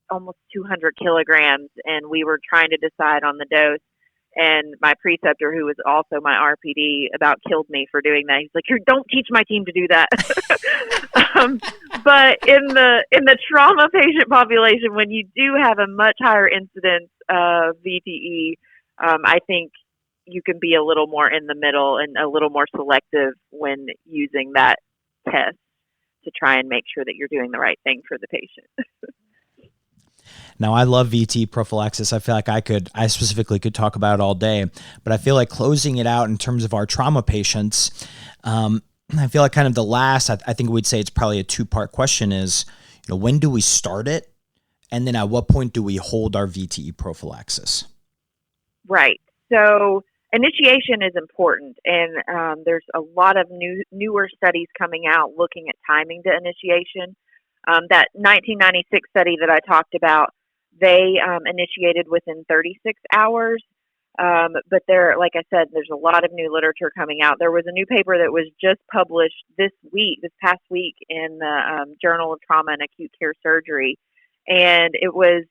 almost 200 kilograms, and we were trying to decide on the dose. And my preceptor, who was also my RPD, about killed me for doing that. He's like, "Don't teach my team to do that." But in the trauma patient population, when you do have a much higher incidence of VTE, I think you can be a little more in the middle and a little more selective when using that test to try and make sure that you're doing the right thing for the patient. Now, I love VT prophylaxis. I feel like I specifically could talk about it all day, but I feel like closing it out in terms of our trauma patients, I feel like kind of the last, I think we'd say it's probably a two-part question is, when do we start it? And then at what point do we hold our VTE prophylaxis? Right. So initiation is important, and there's a lot of newer studies coming out looking at timing to initiation. That 1996 study that I talked about, they initiated within 36 hours. But there, like I said, there's a lot of new literature coming out. There was a new paper that was just published this past week in the Journal of Trauma and Acute Care Surgery. And it was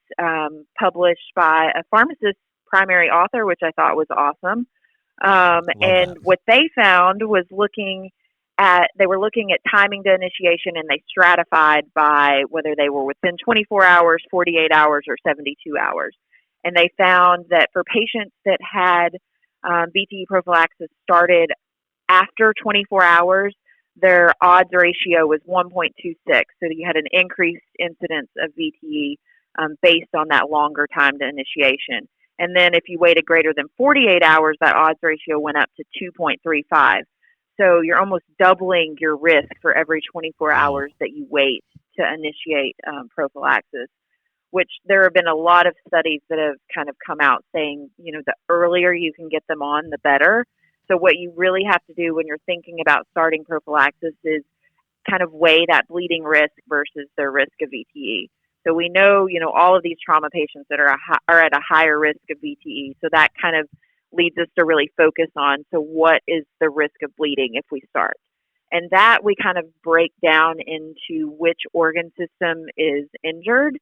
published by a pharmacist primary author, which I thought was awesome. And what they found was they were looking at timing to initiation, and they stratified by whether they were within 24 hours, 48 hours, or 72 hours. And they found that for patients that had VTE prophylaxis started after 24 hours, their odds ratio was 1.26. So you had an increased incidence of VTE based on that longer time to initiation. And then if you waited greater than 48 hours, that odds ratio went up to 2.35. So you're almost doubling your risk for every 24 hours that you wait to initiate prophylaxis, which there have been a lot of studies that have kind of come out saying, the earlier you can get them on, the better. So what you really have to do when you're thinking about starting prophylaxis is kind of weigh that bleeding risk versus their risk of VTE. So we know, all of these trauma patients that are at a higher risk of VTE. So that kind of leads us to really focus on, so what is the risk of bleeding if we start? And that we kind of break down into which organ system is injured.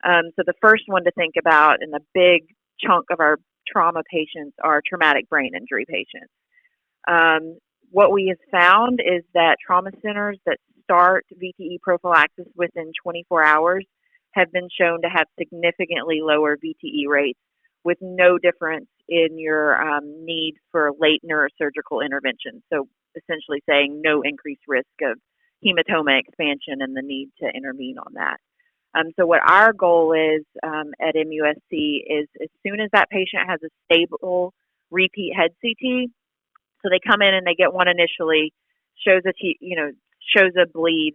So the first one to think about, and the big chunk of our trauma patients, are traumatic brain injury patients. What we have found is that trauma centers that start VTE prophylaxis within 24 hours have been shown to have significantly lower VTE rates, with no difference in your need for late neurosurgical intervention. So essentially saying no increased risk of hematoma expansion and the need to intervene on that. So what our goal is at MUSC is, as soon as that patient has a stable repeat head CT, so they come in and they get one initially, shows a bleed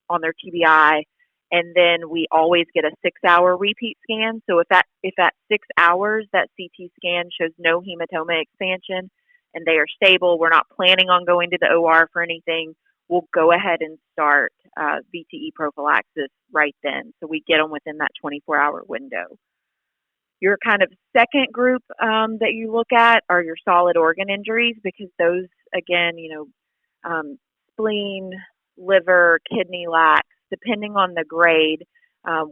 on their TBI, and then we always get a 6-hour repeat scan. So if at 6 hours that CT scan shows no hematoma expansion and they are stable, we're not planning on going to the OR for anything, we'll go ahead and start VTE prophylaxis right then. So we get them within that 24-hour window. Your kind of second group that you look at are your solid organ injuries, because those, again, spleen, liver, kidney lax, depending on the grade,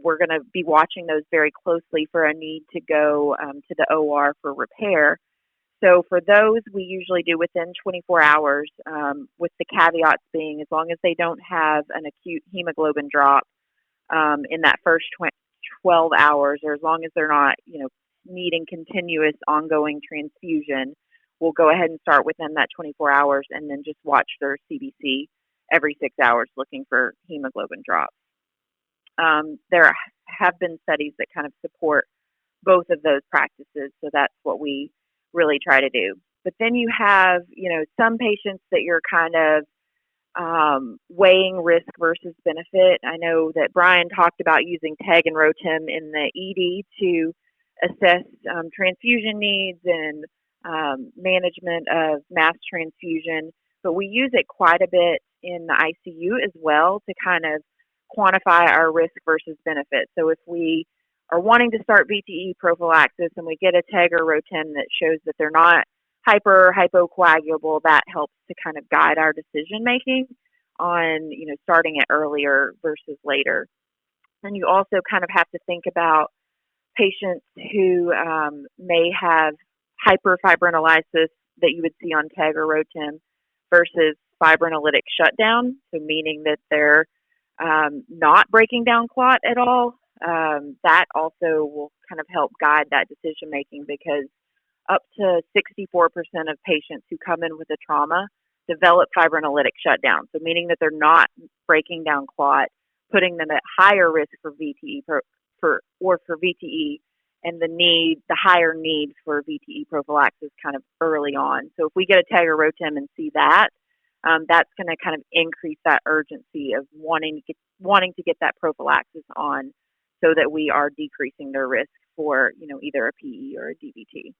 we're going to be watching those very closely for a need to go to the OR for repair. So for those, we usually do within 24 hours, with the caveats being as long as they don't have an acute hemoglobin drop in that first 12 hours, or as long as they're not, needing continuous ongoing transfusion, we'll go ahead and start within that 24 hours and then just watch their CBC every 6 hours looking for hemoglobin drops. There have been studies that kind of support both of those practices, so that's what we really try to do. But then you have, some patients that you're kind of weighing risk versus benefit. I know that Brian talked about using TEG and ROTEM in the ED to assess transfusion needs and management of mass transfusion, but we use it quite a bit in the ICU as well to kind of quantify our risk versus benefit. So if we are wanting to start VTE prophylaxis and we get a TEG or ROTEM that shows that they're not hypocoagulable, that helps to kind of guide our decision making on, starting it earlier versus later. And you also kind of have to think about patients who may have hyperfibrinolysis that you would see on TEG or ROTEM versus fibrinolytic shutdown, so meaning that they're not breaking down clot at all. That also will kind of help guide that decision making, because up to 64% of patients who come in with a trauma develop fibrinolytic shutdown, so meaning that they're not breaking down clot, putting them at higher risk for VTE for VTE, and the higher need for VTE prophylaxis kind of early on. So if we get a TEG or ROTEM and see that, that's going to kind of increase that urgency of wanting to get that prophylaxis on, so that we are decreasing their risk for, either a PE or a DVT.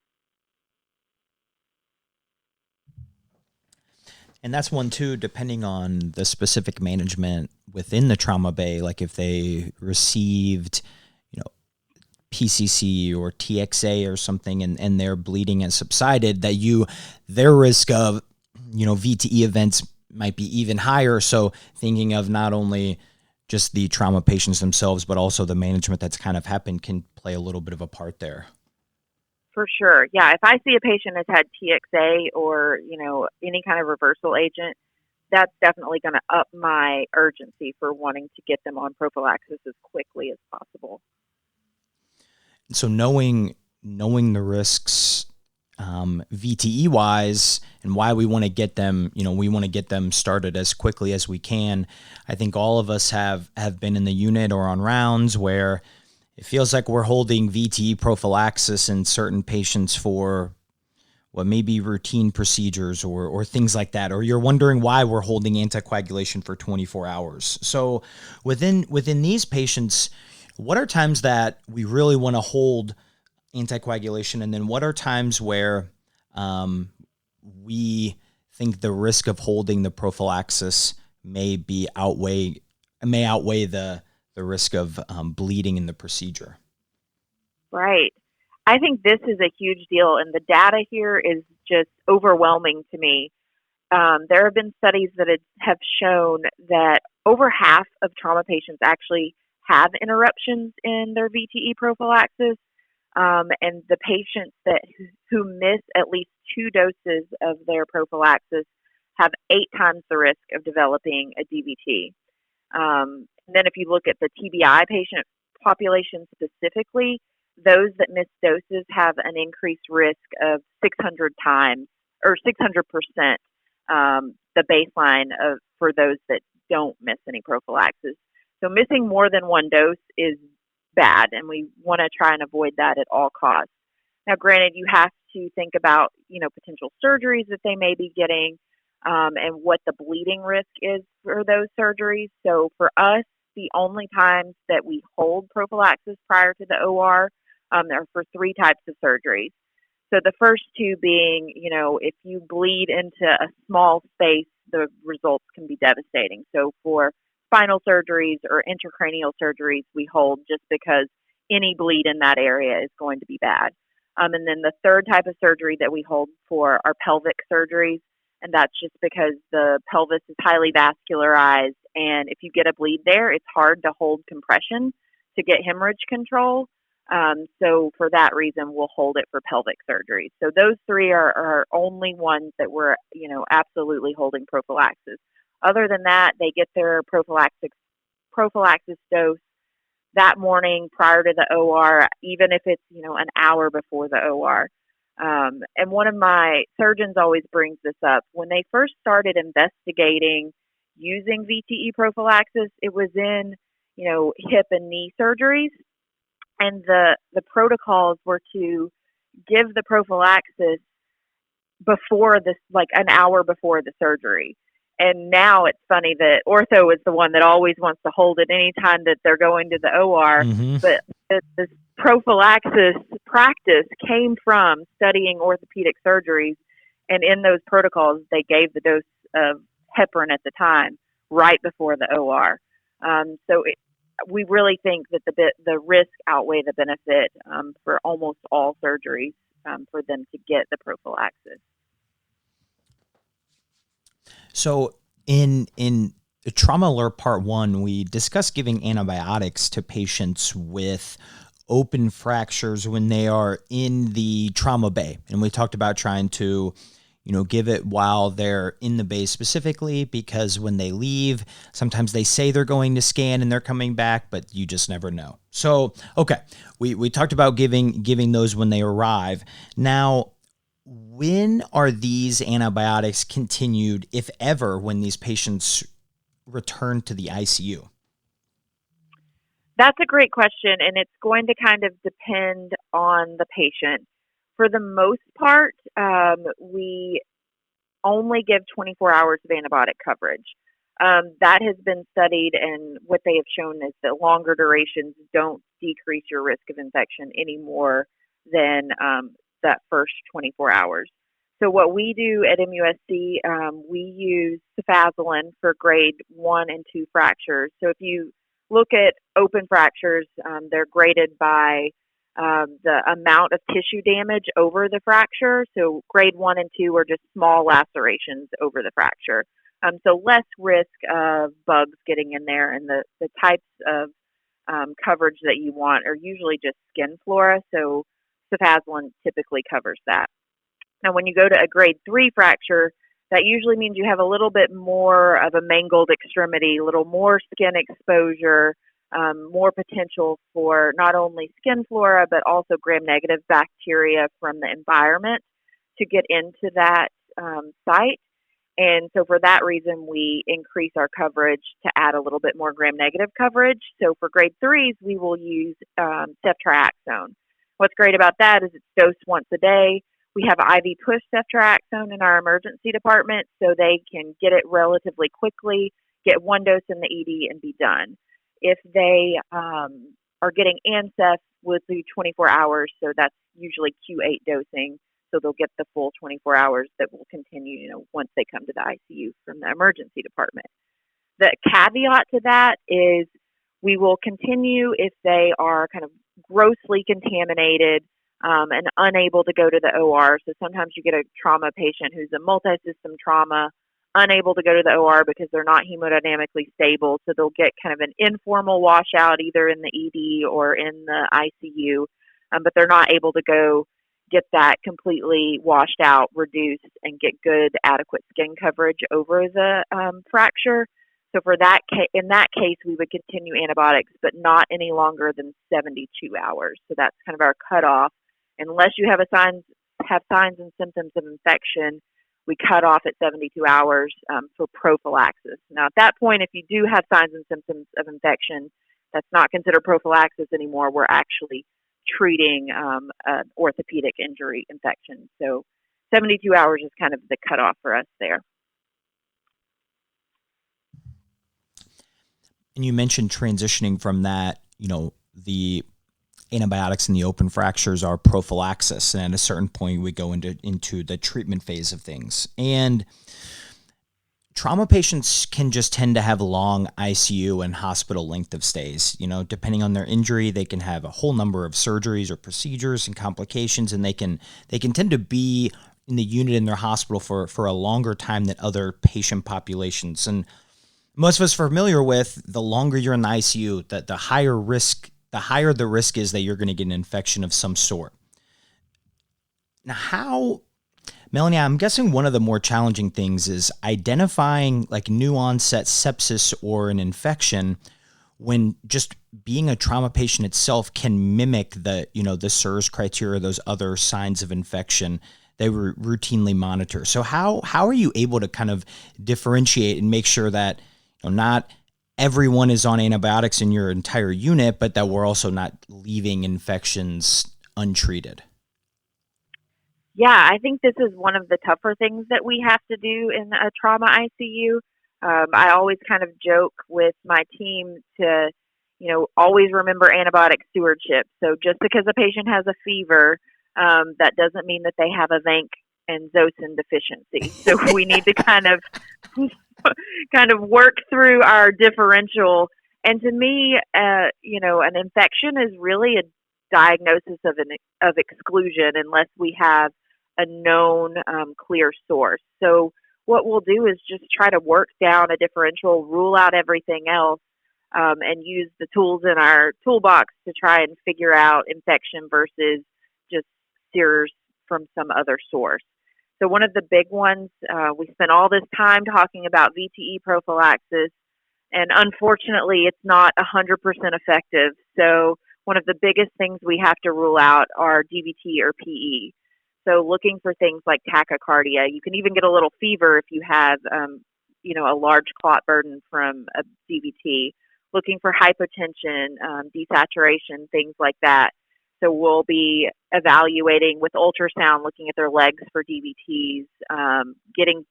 And that's one too, depending on the specific management within the trauma bay, like if they received, PCC or TXA or something, and their bleeding has subsided, that their risk of, VTE events might be even higher. So thinking of not only just the trauma patients themselves, but also the management that's kind of happened can play a little bit of a part there. For sure. Yeah. If I see a patient that's had TXA or, any kind of reversal agent, that's definitely going to up my urgency for wanting to get them on prophylaxis as quickly as possible. So knowing the risks, VTE wise, and why we want to get them, we want to get them started as quickly as we can. I think all of us have been in the unit or on rounds where it feels like we're holding VTE prophylaxis in certain patients for what may be routine procedures or things like that, or you're wondering why we're holding anticoagulation for 24 hours. So within these patients, what are times that we really want to hold anticoagulation, and then what are times where we think the risk of holding the prophylaxis may outweigh the risk of bleeding in the procedure? Right. I think this is a huge deal, and the data here is just overwhelming to me. There have been studies that have shown that over half of trauma patients actually have interruptions in their VTE prophylaxis, and the patients who miss at least 2 doses of their prophylaxis have 8 times the risk of developing a DVT. And then if you look at the TBI patient population specifically, those that miss doses have an increased risk of 600 times or 600% the baseline for those that don't miss any prophylaxis. So missing more than 1 dose is bad, and we want to try and avoid that at all costs. Now, granted, you have to think about, potential surgeries that they may be getting, and what the bleeding risk is for those surgeries. So for us, the only times that we hold prophylaxis prior to the OR are for 3 types of surgeries. So the first 2 being, if you bleed into a small space, the results can be devastating. So for spinal surgeries or intracranial surgeries, we hold just because any bleed in that area is going to be bad. And then the third type of surgery that we hold for are pelvic surgeries, and that's just because the pelvis is highly vascularized, and if you get a bleed there, it's hard to hold compression to get hemorrhage control. So for that reason, we'll hold it for pelvic surgery. So those 3 are only ones that we're, absolutely holding prophylaxis. Other than that, they get their prophylaxis dose that morning prior to the OR, even if it's, an hour before the OR. And one of my surgeons always brings this up. When they first started investigating using VTE prophylaxis, it was in, hip and knee surgeries. And the protocols were to give the prophylaxis before this, like an hour before the surgery. And now it's funny that ortho is the one that always wants to hold it anytime that they're going to the OR. Mm-hmm. But this prophylaxis practice came from studying orthopedic surgeries. And in those protocols, they gave the dose of heparin at the time, right before the OR. We really think that the risk outweigh the benefit for almost all surgeries for them to get the prophylaxis. So in Trauma Alert Part 1, we discussed giving antibiotics to patients with open fractures when they are in the trauma bay. And we talked about trying to, give it while they're in the bay specifically, because when they leave, sometimes they say they're going to scan and they're coming back, but you just never know. So, okay, we talked about giving those when they arrive. Now, when are these antibiotics continued, if ever, when these patients return to the ICU? That's a great question, and it's going to kind of depend on the patient. For the most part, we only give 24 hours of antibiotic coverage. That has been studied, and what they have shown is that longer durations don't decrease your risk of infection any more than that first 24 hours. So what we do at MUSC, we use cefazolin for grade 1 and 2 fractures. So if you look at open fractures, they're graded by the amount of tissue damage over the fracture. So grade 1 and 2 are just small lacerations over the fracture. So less risk of bugs getting in there, and the types of coverage that you want are usually just skin flora. So cefazolin typically covers that. Now, when you go to a grade 3 fracture, that usually means you have a little bit more of a mangled extremity, a little more skin exposure, more potential for not only skin flora, but also gram-negative bacteria from the environment to get into that site. And so for that reason, we increase our coverage to add a little bit more gram-negative coverage. So for grade 3s, we will use ceftriaxone. What's great about that is it's dosed once a day. We have IV push ceftriaxone in our emergency department, so they can get it relatively quickly, get one dose in the ED, and be done. If they are getting ANSEF, we'll do 24 hours, so that's usually Q8 dosing. So they'll get the full 24 hours that will continue, once they come to the ICU from the emergency department. The caveat to that is we will continue if they are kind of grossly contaminated and unable to go to the OR. So sometimes you get a trauma patient who's a multi-system trauma, unable to go to the OR because they're not hemodynamically stable. So they'll get kind of an informal washout either in the ED or in the ICU, but they're not able to go get that completely washed out, reduced, and get good, adequate skin coverage over the fracture. So for that, in that case, we would continue antibiotics, but not any longer than 72 hours. So that's kind of our cutoff. Unless you have signs and symptoms of infection, we cut off at 72 hours for prophylaxis. Now, at that point, if you do have signs and symptoms of infection, that's not considered prophylaxis anymore. We're actually treating an orthopedic injury infection. So 72 hours is kind of the cutoff for us there. And you mentioned transitioning from that, the antibiotics in the open fractures are prophylaxis. And at a certain point, we go into the treatment phase of things. And trauma patients can just tend to have long ICU and hospital length of stays. Depending on their injury, they can have a whole number of surgeries or procedures and complications, and they can tend to be in the unit in their hospital for a longer time than other patient populations. And most of us are familiar with the longer you're in the ICU, the higher the risk is that you're going to get an infection of some sort. Now, Melanie, I'm guessing one of the more challenging things is identifying like new onset sepsis or an infection when just being a trauma patient itself can mimic the SIRS criteria, those other signs of infection they routinely monitor. So how are you able to kind of differentiate and make sure that not everyone is on antibiotics in your entire unit, but that we're also not leaving infections untreated? Yeah, I think this is one of the tougher things that we have to do in a trauma ICU. I always kind of joke with my team to, always remember antibiotic stewardship. So just because a patient has a fever, that doesn't mean that they have a vanc and zocin deficiency. So we need to kind of work through our differential. And to me, an infection is really a diagnosis of exclusion unless we have a known clear source. So what we'll do is just try to work down a differential, rule out everything else, and use the tools in our toolbox to try and figure out infection versus just SIRS from some other source. So one of the big ones, we spent all this time talking about VTE prophylaxis, and unfortunately it's not 100% effective. So one of the biggest things we have to rule out are DVT or PE. So looking for things like tachycardia. You can even get a little fever if you have, a large clot burden from a DVT. Looking for hypotension, desaturation, things like that. So we'll be evaluating with ultrasound, looking at their legs for DVTs, getting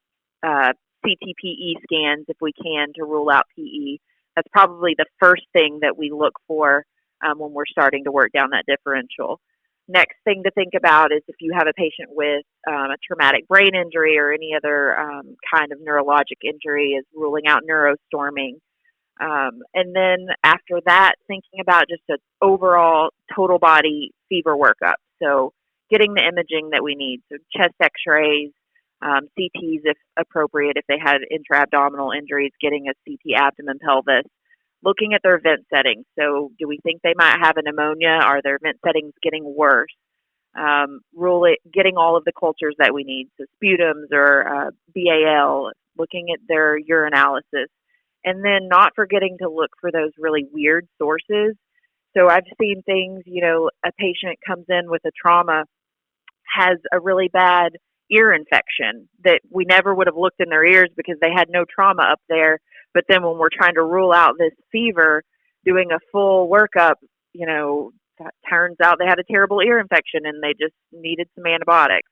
CTPE scans if we can to rule out PE. That's probably the first thing that we look for when we're starting to work down that differential. Next thing to think about is if you have a patient with a traumatic brain injury or any other kind of neurologic injury, is ruling out neurostorming. And then after that, thinking about just an overall total body fever workup. So getting the imaging that we need. So chest x-rays, CTs if appropriate, if they had intra-abdominal injuries, getting a CT abdomen pelvis, looking at their vent settings. So do we think they might have a pneumonia? Are their vent settings getting worse? Getting all of the cultures that we need, so sputums or BAL, looking at their urinalysis, and then not forgetting to look for those really weird sources. So I've seen things, a patient comes in with a trauma, has a really bad ear infection that we never would have looked in their ears because they had no trauma up there. But then when we're trying to rule out this fever, doing a full workup, turns out they had a terrible ear infection and they just needed some antibiotics.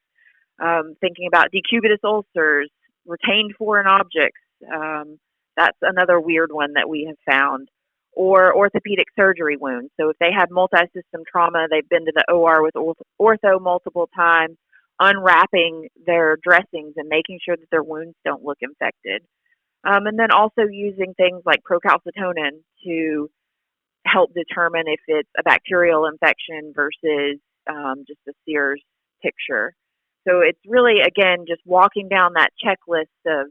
Thinking about decubitus ulcers, retained foreign objects, that's another weird one that we have found. Or orthopedic surgery wounds. So if they had multi-system trauma, they've been to the OR with ortho multiple times, unwrapping their dressings and making sure that their wounds don't look infected. And then also using things like procalcitonin to help determine if it's a bacterial infection versus just a Sears picture. So it's really, again, just walking down that checklist of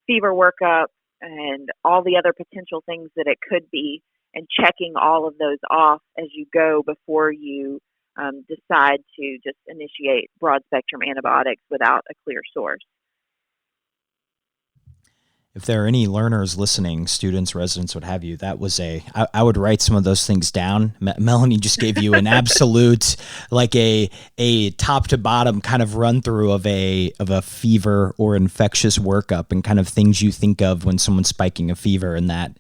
fever workup and all the other potential things that it could be, and checking all of those off as you go before you decide to just initiate broad spectrum antibiotics without a clear source. If there are any learners listening, students, residents, what have you, that was I would write some of those things down. Melanie just gave you an absolute, like a top to bottom kind of run through of a fever or infectious workup and kind of things you think of when someone's spiking a fever, and that.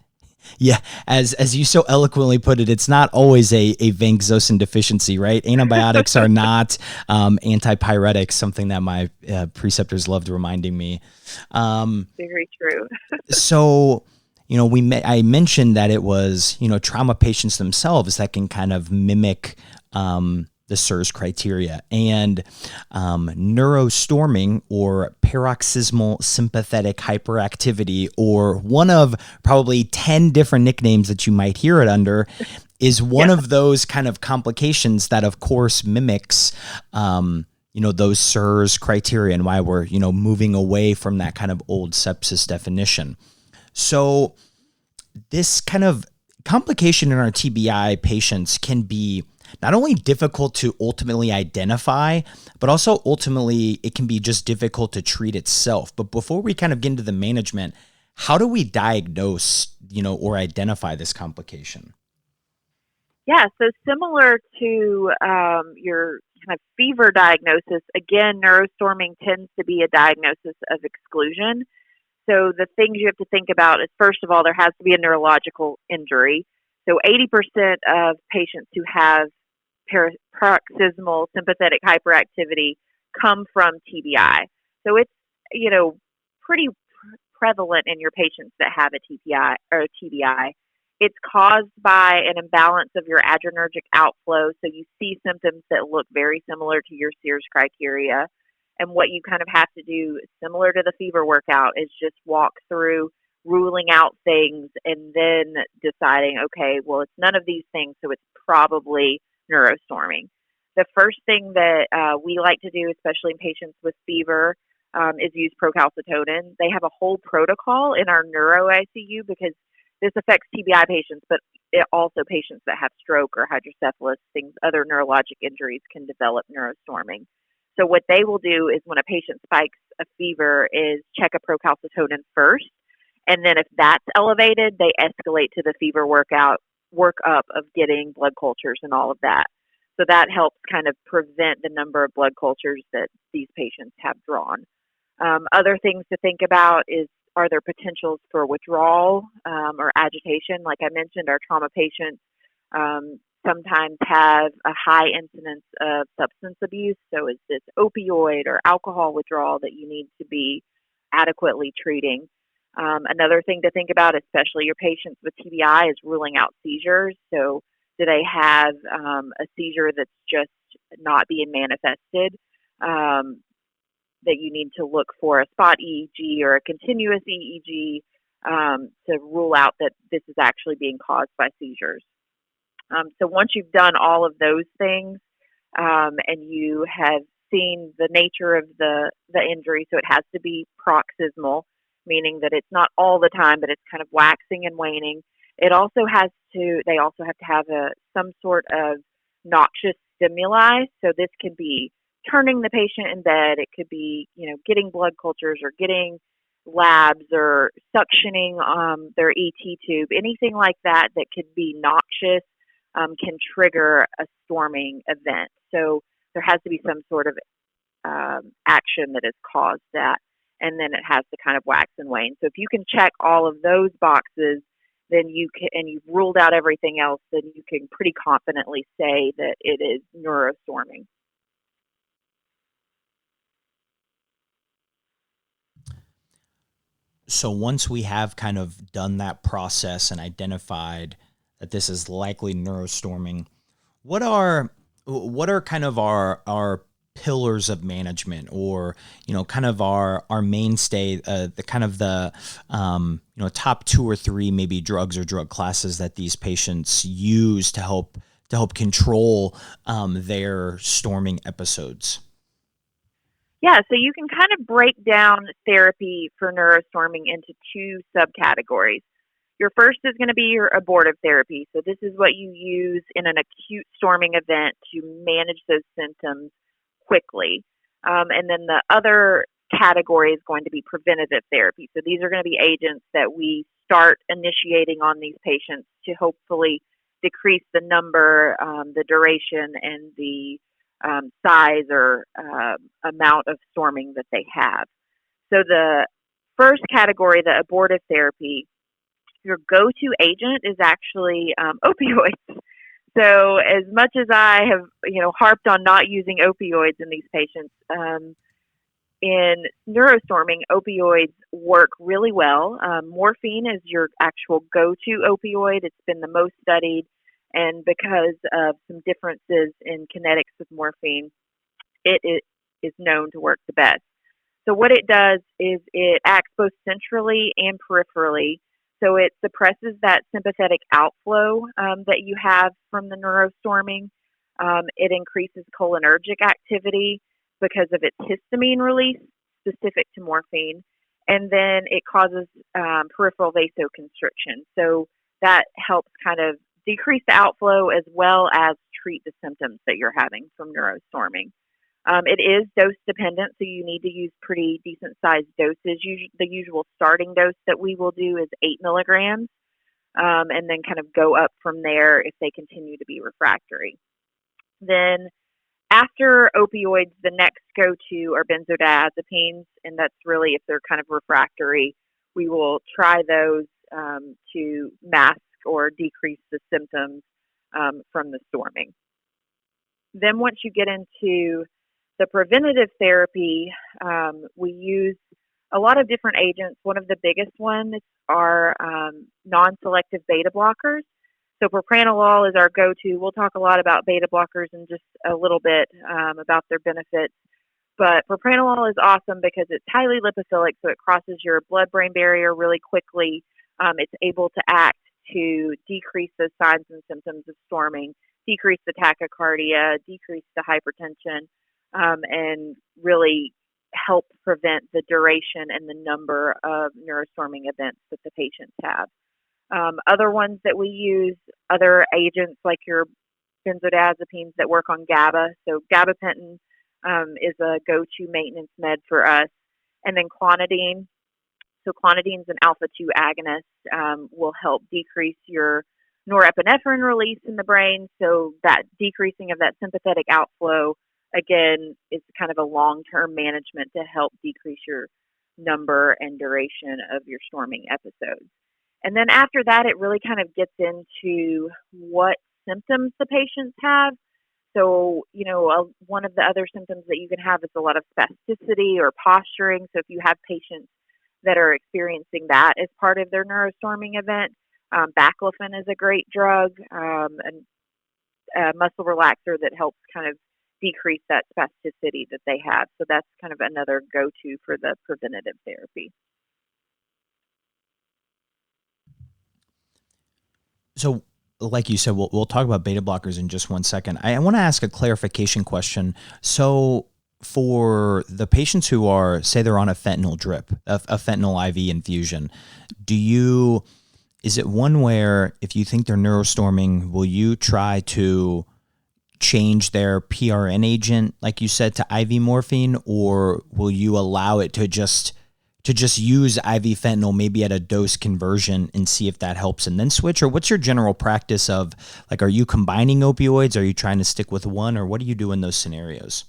Yeah, as you so eloquently put it, it's not always a vancomycin deficiency, right? Antibiotics are not antipyretics, something that my preceptors loved reminding me. Very true. So, I mentioned that it was, trauma patients themselves that can kind of mimic the SIRS criteria, and neurostorming, or paroxysmal sympathetic hyperactivity, or one of probably 10 different nicknames that you might hear it under, is one of those kind of complications that of course mimics those SIRS criteria, and why we're moving away from that kind of old sepsis definition. So this kind of complication in our TBI patients can be not only difficult to ultimately identify, but also ultimately it can be just difficult to treat itself. But before we kind of get into the management, how do we diagnose, or identify this complication? Yeah, so similar to your kind of fever diagnosis, again, neurostorming tends to be a diagnosis of exclusion. So the things you have to think about is, first of all, there has to be a neurological injury. So 80% of patients who have paroxysmal sympathetic hyperactivity come from TBI. So it's, pretty prevalent in your patients that have a TBI or a TBI. It's caused by an imbalance of your adrenergic outflow. So you see symptoms that look very similar to your Sears criteria. And what you kind of have to do, similar to the fever workout, is just walk through ruling out things and then deciding, okay, well, it's none of these things, so it's probably neurostorming. The first thing that we like to do, especially in patients with fever, is use procalcitonin. They have a whole protocol in our neuro ICU because this affects TBI patients, but also patients that have stroke or hydrocephalus, other neurologic injuries can develop neurostorming. So what they will do is, when a patient spikes a fever, is check a procalcitonin first. And then if that's elevated, they escalate to the fever workup of getting blood cultures and all of that. So that helps kind of prevent the number of blood cultures that these patients have drawn. Other things to think about is, are there potentials for withdrawal or agitation? Like I mentioned, our trauma patients sometimes have a high incidence of substance abuse. So is this opioid or alcohol withdrawal that you need to be adequately treating? Another thing to think about, especially your patients with TBI, is ruling out seizures. So do they have a seizure that's just not being manifested, that you need to look for a spot EEG or a continuous EEG, to rule out that this is actually being caused by seizures. So once you've done all of those things, and you have seen the nature of the injury, so it has to be paroxysmal, meaning that it's not all the time, but it's kind of waxing and waning. They also have to have some sort of noxious stimuli. So this could be turning the patient in bed. It could be, getting blood cultures or getting labs or suctioning their ET tube. Anything like that could be noxious can trigger a storming event. So there has to be some sort of action that has caused that, and then it has to kind of wax and wane. So if you can check all of those boxes, then you can, and you've ruled out everything else, then you can pretty confidently say that it is neurostorming. So once we have kind of done that process and identified that this is likely neurostorming, what are kind of our pillars of management, or kind of our mainstay, the kind of the top 2 or 3 maybe drugs or drug classes that these patients use to help control their storming episodes? Yeah, so you can kind of break down therapy for neurostorming into 2 subcategories. Your first is going to be your abortive therapy. So this is what you use in an acute storming event to manage those symptoms quickly. And then the other category is going to be preventative therapy. So these are going to be agents that we start initiating on these patients to hopefully decrease the number, the duration, and the size or amount of storming that they have. So the first category, the abortive therapy, your go-to agent is actually opioids. So as much as I have, harped on not using opioids in these patients, in neurostorming, opioids work really well. Morphine is your actual go-to opioid. It's been the most studied, and because of some differences in kinetics with morphine, it is known to work the best. So what it does is it acts both centrally and peripherally. So it suppresses that sympathetic outflow that you have from the neurostorming. It increases cholinergic activity because of its histamine release specific to morphine. And then it causes peripheral vasoconstriction. So that helps kind of decrease the outflow as well as treat the symptoms that you're having from neurostorming. It is dose dependent, so you need to use pretty decent sized doses. The usual starting dose that we will do is 8 milligrams, and then kind of go up from there if they continue to be refractory. Then after opioids, the next go-to are benzodiazepines, and that's really if they're kind of refractory. We will try those to mask or decrease the symptoms from the storming. Then once you get into the preventative therapy, we use a lot of different agents. One of the biggest ones are non-selective beta blockers. So propranolol is our go-to. We'll talk a lot about beta blockers in just a little bit about their benefits. But propranolol is awesome because it's highly lipophilic, so it crosses your blood-brain barrier really quickly. It's able to act to decrease those signs and symptoms of storming, decrease the tachycardia, decrease the hypertension, and really help prevent the duration and the number of neurostorming events that the patients have. Other ones that we use, other agents like your benzodiazepines that work on GABA. So gabapentin is a go-to maintenance med for us. And then clonidine. So clonidine is an alpha-2 agonist, will help decrease your norepinephrine release in the brain. So that decreasing of that sympathetic outflow, again, is kind of a long-term management to help decrease your number and duration of your storming episodes. And then after that, it really kind of gets into what symptoms the patients have. So, one of the other symptoms that you can have is a lot of spasticity or posturing. So if you have patients that are experiencing that as part of their neurostorming event, baclofen is a great drug, and a muscle relaxer that helps kind of decrease that spasticity that they have. So that's kind of another go-to for the preventative therapy. So, like you said, we'll talk about beta blockers in just one second. I want to ask a clarification question. So, for the patients who are, say, they're on a fentanyl drip, a fentanyl IV infusion, is it one where if you think they're neurostorming, will you try to change their PRN agent, like you said, to IV morphine, or will you allow it to just use IV fentanyl maybe at a dose conversion and see if that helps and then switch? Or what's your general practice of, like, are you combining opioids? Are you trying to stick with one, or what do you do in those scenarios?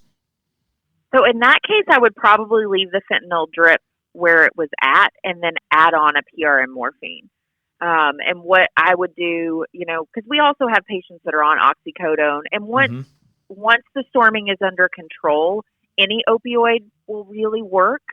So in that case, I would probably leave the fentanyl drip where it was at and then add on a PRN morphine. And what I would do, because we also have patients that are on oxycodone, and once the storming is under control, any opioid will really work.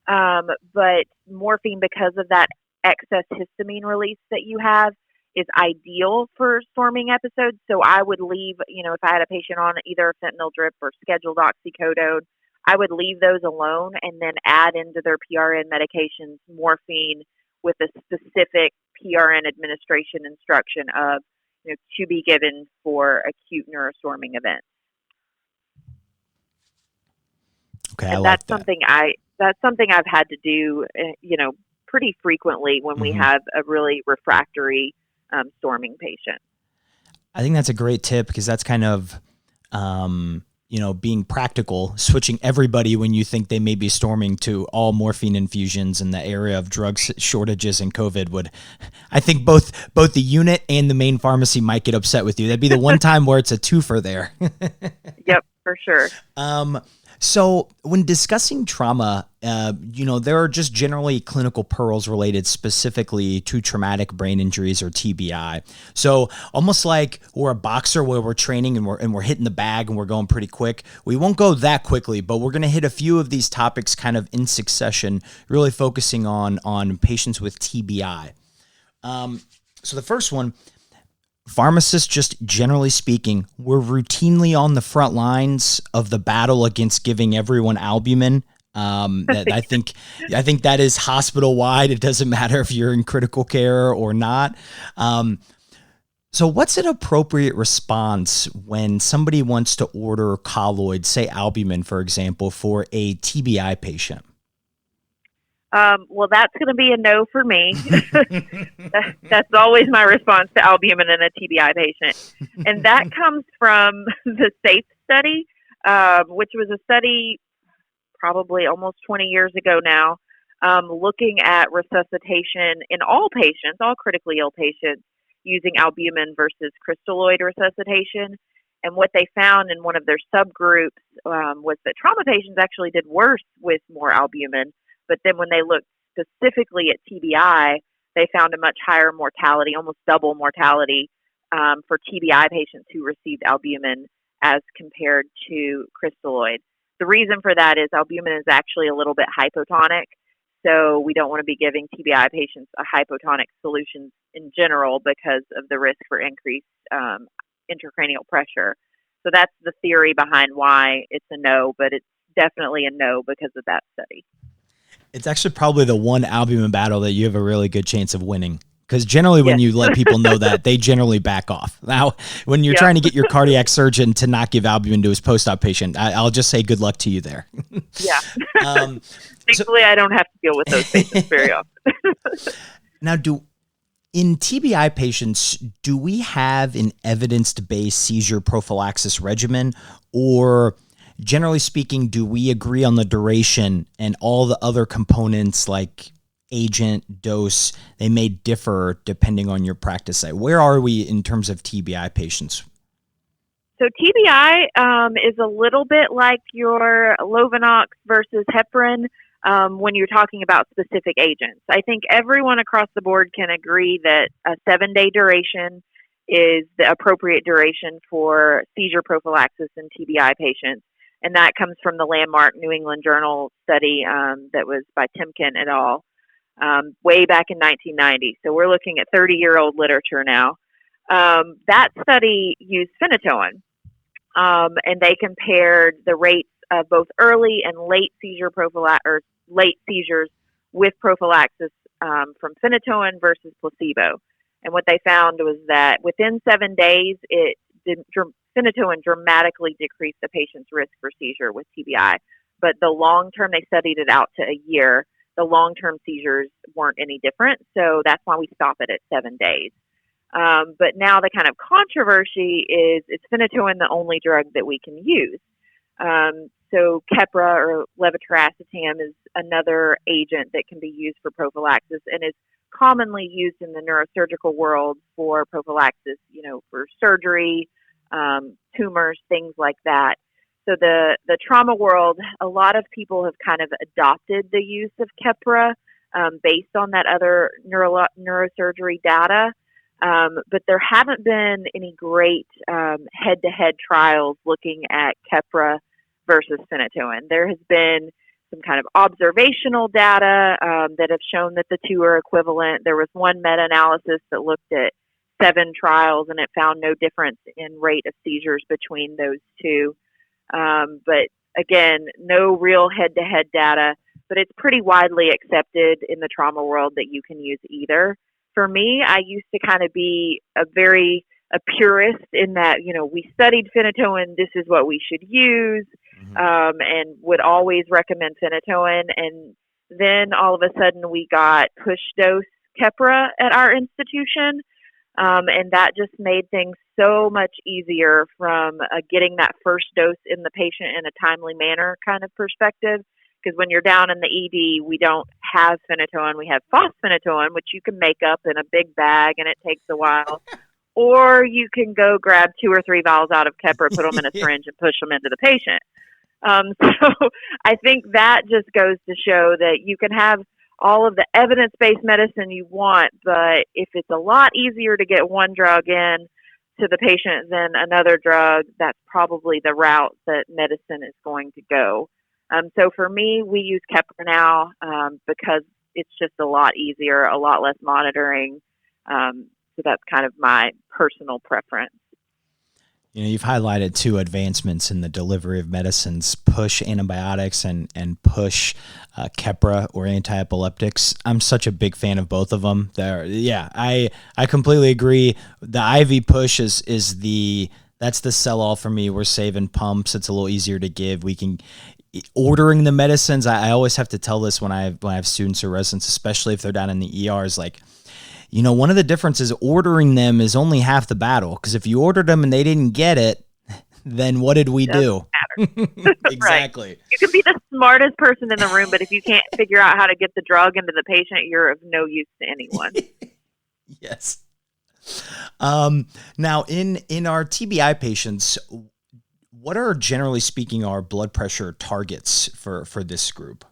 But morphine, because of that excess histamine release that you have, is ideal for storming episodes. So I would leave, if I had a patient on either a fentanyl drip or scheduled oxycodone, I would leave those alone and then add into their PRN medications morphine with a specific PRN administration instruction of, to be given for acute neurostorming events. Okay, and I that's like that. something I've had to do, pretty frequently when we have a really refractory storming patient. I think that's a great tip, because that's kind of, being practical, switching everybody when you think they may be storming to all morphine infusions in the area of drug shortages and COVID would, I think both the unit and the main pharmacy might get upset with you. That'd be the one time where it's a twofer there. Yep, for sure. So when discussing trauma, there are just generally clinical pearls related specifically to traumatic brain injuries or TBI. So almost like we're a boxer where we're training and we're hitting the bag and we're going pretty quick. We won't go that quickly, but we're going to hit a few of these topics kind of in succession, really focusing on patients with TBI. So the first one, pharmacists, just generally speaking, we're routinely on the front lines of the battle against giving everyone albumin. I think that is hospital wide. It doesn't matter if you're in critical care or not. So what's an appropriate response when somebody wants to order colloids, say albumin, for example, for a TBI patient? Well, that's going to be a no for me. That's always my response to albumin in a TBI patient. And that comes from the SAFE study, which was a study probably almost 20 years ago now, looking at resuscitation in all patients, all critically ill patients, using albumin versus crystalloid resuscitation. And what they found in one of their subgroups was that trauma patients actually did worse with more albumin. But then when they looked specifically at TBI, they found a much higher mortality, almost double mortality for TBI patients who received albumin as compared to crystalloid. The reason for that is albumin is actually a little bit hypotonic. So we don't want to be giving TBI patients a hypotonic solution in general because of the risk for increased intracranial pressure. So that's the theory behind why it's a no, but it's definitely a no because of that study. It's actually probably the one albumin battle that you have a really good chance of winning, because generally when you let people know that, they generally back off. Now, when you're trying to get your cardiac surgeon to not give albumin to his post-op patient, I'll just say good luck to you there. Yeah. Thankfully, I don't have to deal with those patients very often. Now, in TBI patients, do we have an evidence-based seizure prophylaxis regimen, or generally speaking, do we agree on the duration and all the other components like agent, dose? They may differ depending on your practice site. Where are we in terms of TBI patients? So TBI is a little bit like your Lovenox versus heparin when you're talking about specific agents. I think everyone across the board can agree that a 7-day duration is the appropriate duration for seizure prophylaxis in TBI patients. And that comes from the landmark New England Journal study that was by Timken et al. Way back in 1990. So we're looking at 30-year-old literature now. That study used phenytoin, and they compared the rates of both early and late seizures with prophylaxis from phenytoin versus placebo. And what they found was that within 7 days, phenytoin dramatically decreased the patient's risk for seizure with TBI. But the long term, they studied it out to a year. The long term seizures weren't any different. So that's why we stop it at 7 days. But now the kind of controversy is phenytoin the only drug that we can use? So Keppra or levetiracetam is another agent that can be used for prophylaxis and is commonly used in the neurosurgical world for prophylaxis, for surgery, tumors, things like that. So the trauma world, a lot of people have kind of adopted the use of Keppra based on that other neurosurgery data. But there haven't been any great head-to-head trials looking at Keppra versus phenytoin. There has been some kind of observational data that have shown that the two are equivalent. There was one meta-analysis that looked at 7 trials, and it found no difference in rate of seizures between those two. But again, no real head-to-head data, but it's pretty widely accepted in the trauma world that you can use either. For me, I used to kind of be a purist in that, we studied phenytoin, this is what we should use, and would always recommend phenytoin. And then all of a sudden we got push dose Keppra at our institution. And that just made things so much easier from getting that first dose in the patient in a timely manner kind of perspective. Because when you're down in the ED, we don't have phenytoin. We have fosphenytoin, which you can make up in a big bag, and it takes a while. Or you can go grab 2 or 3 vials out of Keppra, put them in a syringe, and push them into the patient. So I think that just goes to show that you can have all of the evidence-based medicine you want, but if it's a lot easier to get one drug in to the patient than another drug, that's probably the route that medicine is going to go. So for me, we use Keppra now because it's just a lot easier, a lot less monitoring. So that's kind of my personal preference. You've highlighted 2 advancements in the delivery of medicines, push antibiotics and push Keppra or anti-epileptics. I'm such a big fan of both of them. I completely agree. The IV push that's the sell-all for me. We're saving pumps. It's a little easier to give. Ordering the medicines, I always have to tell this when I have students or residents, especially if they're down in the ERs, one of the differences, ordering them is only half the battle. Because if you ordered them and they didn't get it, then what did we do? Exactly. Right. You can be the smartest person in the room, but if you can't figure out how to get the drug into the patient, you're of no use to anyone. Yes. Now, in our TBI patients, what are, generally speaking, our blood pressure targets for this group?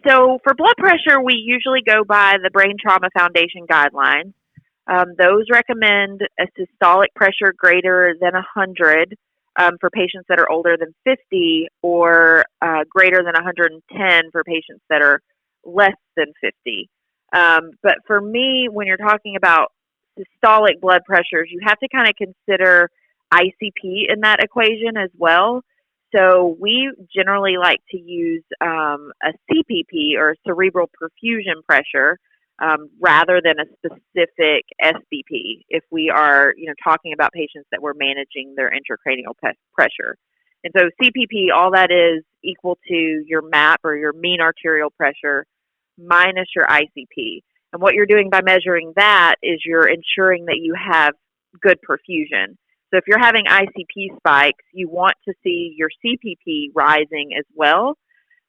So for blood pressure, we usually go by the Brain Trauma Foundation guidelines. Those recommend a systolic pressure greater than 100 for patients that are older than 50 or greater than 110 for patients that are less than 50. But for me, when you're talking about systolic blood pressures, you have to kind of consider ICP in that equation as well. So we generally like to use a CPP or cerebral perfusion pressure rather than a specific SBP if we are, talking about patients that we're managing their intracranial pressure. And so CPP, all that is equal to your MAP or your mean arterial pressure minus your ICP. And what you're doing by measuring that is you're ensuring that you have good perfusion. So if you're having ICP spikes, you want to see your CPP rising as well.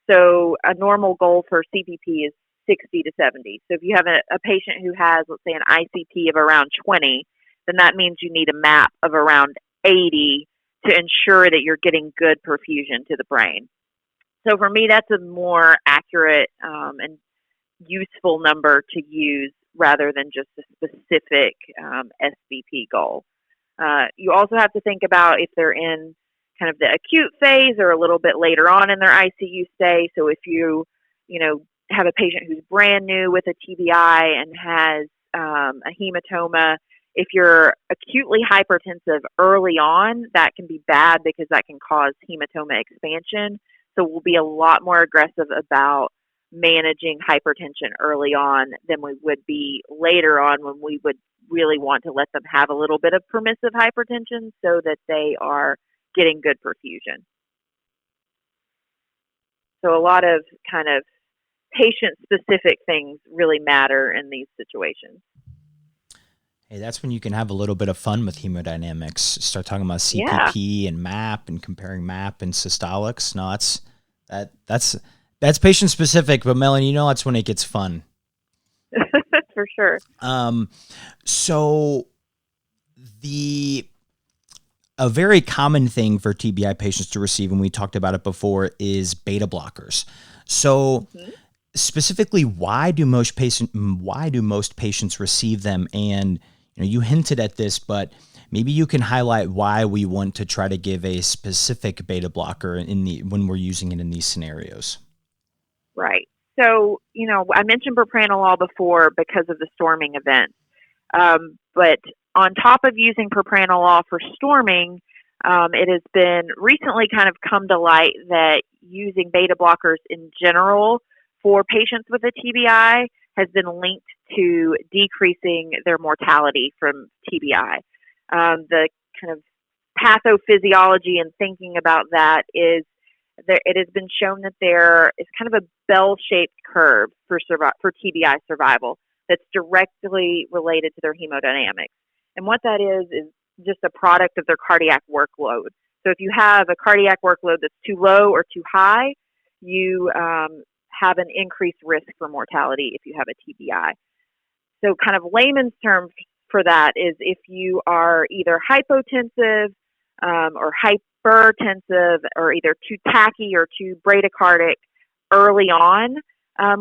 So a normal goal for CPP is 60 to 70. So if you have a patient who has, let's say, an ICP of around 20, then that means you need a MAP of around 80 to ensure that you're getting good perfusion to the brain. So for me, that's a more accurate and useful number to use rather than just a specific SBP goal. You also have to think about if they're in kind of the acute phase or a little bit later on in their ICU stay. So if you have a patient who's brand new with a TBI and has a hematoma, if you're acutely hypertensive early on, that can be bad because that can cause hematoma expansion. So we'll be a lot more aggressive about managing hypertension early on than we would be later on, when we would really want to let them have a little bit of permissive hypertension so that they are getting good perfusion. So a lot of kind of patient-specific things really matter in these situations. Hey, that's when you can have a little bit of fun with hemodynamics. Start talking about CPP and MAP and comparing MAP and systolics. No, that's patient specific, but Melanie, that's when it gets fun. For sure. So a very common thing for TBI patients to receive, and we talked about it before, is beta blockers. So specifically, why do most patients receive them? And you hinted at this, but maybe you can highlight why we want to try to give a specific beta blocker when we're using it in these scenarios. Right. So, I mentioned propranolol before because of the storming event. But on top of using propranolol for storming, it has been recently kind of come to light that using beta blockers in general for patients with a TBI has been linked to decreasing their mortality from TBI. The kind of pathophysiology and thinking about that is that it has been shown that there is kind of a bell-shaped curve for TBI survival that's directly related to their hemodynamics. And what that is just a product of their cardiac workload. So if you have a cardiac workload that's too low or too high, you have an increased risk for mortality if you have a TBI. So kind of layman's term for that is if you are either hypotensive or hypertensive, or either too tachy or too bradycardic early on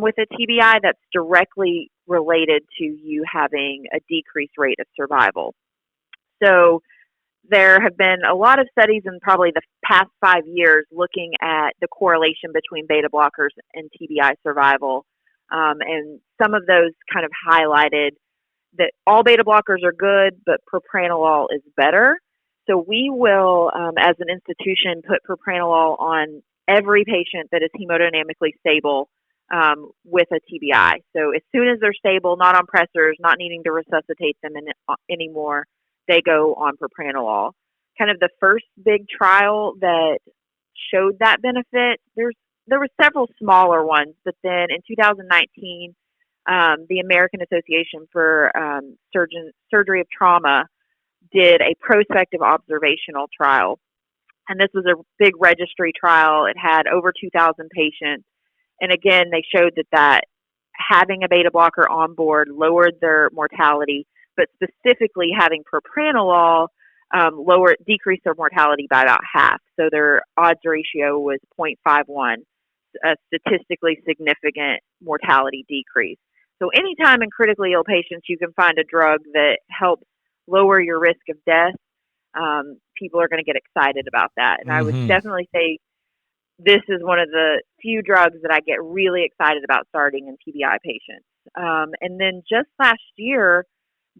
with a TBI, that's directly related to you having a decreased rate of survival. So there have been a lot of studies in probably the past 5 years looking at the correlation between beta blockers and TBI survival. And some of those kind of highlighted that all beta blockers are good, but propranolol is better. So we will, as an institution, put propranolol on every patient that is hemodynamically stable with a TBI. So as soon as they're stable, not on pressors, not needing to resuscitate them anymore, they go on propranolol. Kind of the first big trial that showed that benefit, there were several smaller ones, but then in 2019, the American Association for Surgery of Trauma did a prospective observational trial. And this was a big registry trial. It had over 2,000 patients. And again, they showed that having a beta blocker on board lowered their mortality, but specifically having propranolol decreased their mortality by about half. So their odds ratio was 0.51, a statistically significant mortality decrease. So anytime in critically ill patients you can find a drug that helps lower your risk of death, people are going to get excited about that. And I would definitely say this is one of the few drugs that I get really excited about starting in TBI patients. And then just last year,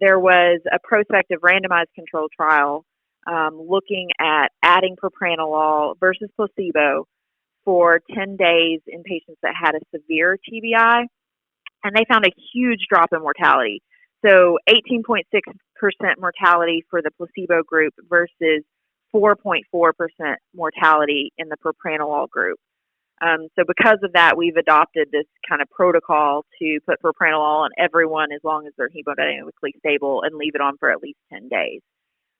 there was a prospective randomized control trial looking at adding propranolol versus placebo for 10 days in patients that had a severe TBI. And they found a huge drop in mortality. So 18.6% mortality for the placebo group versus 4.4% mortality in the propranolol group. So because of that, we've adopted this kind of protocol to put propranolol on everyone as long as they're hemodynamically stable and leave it on for at least 10 days.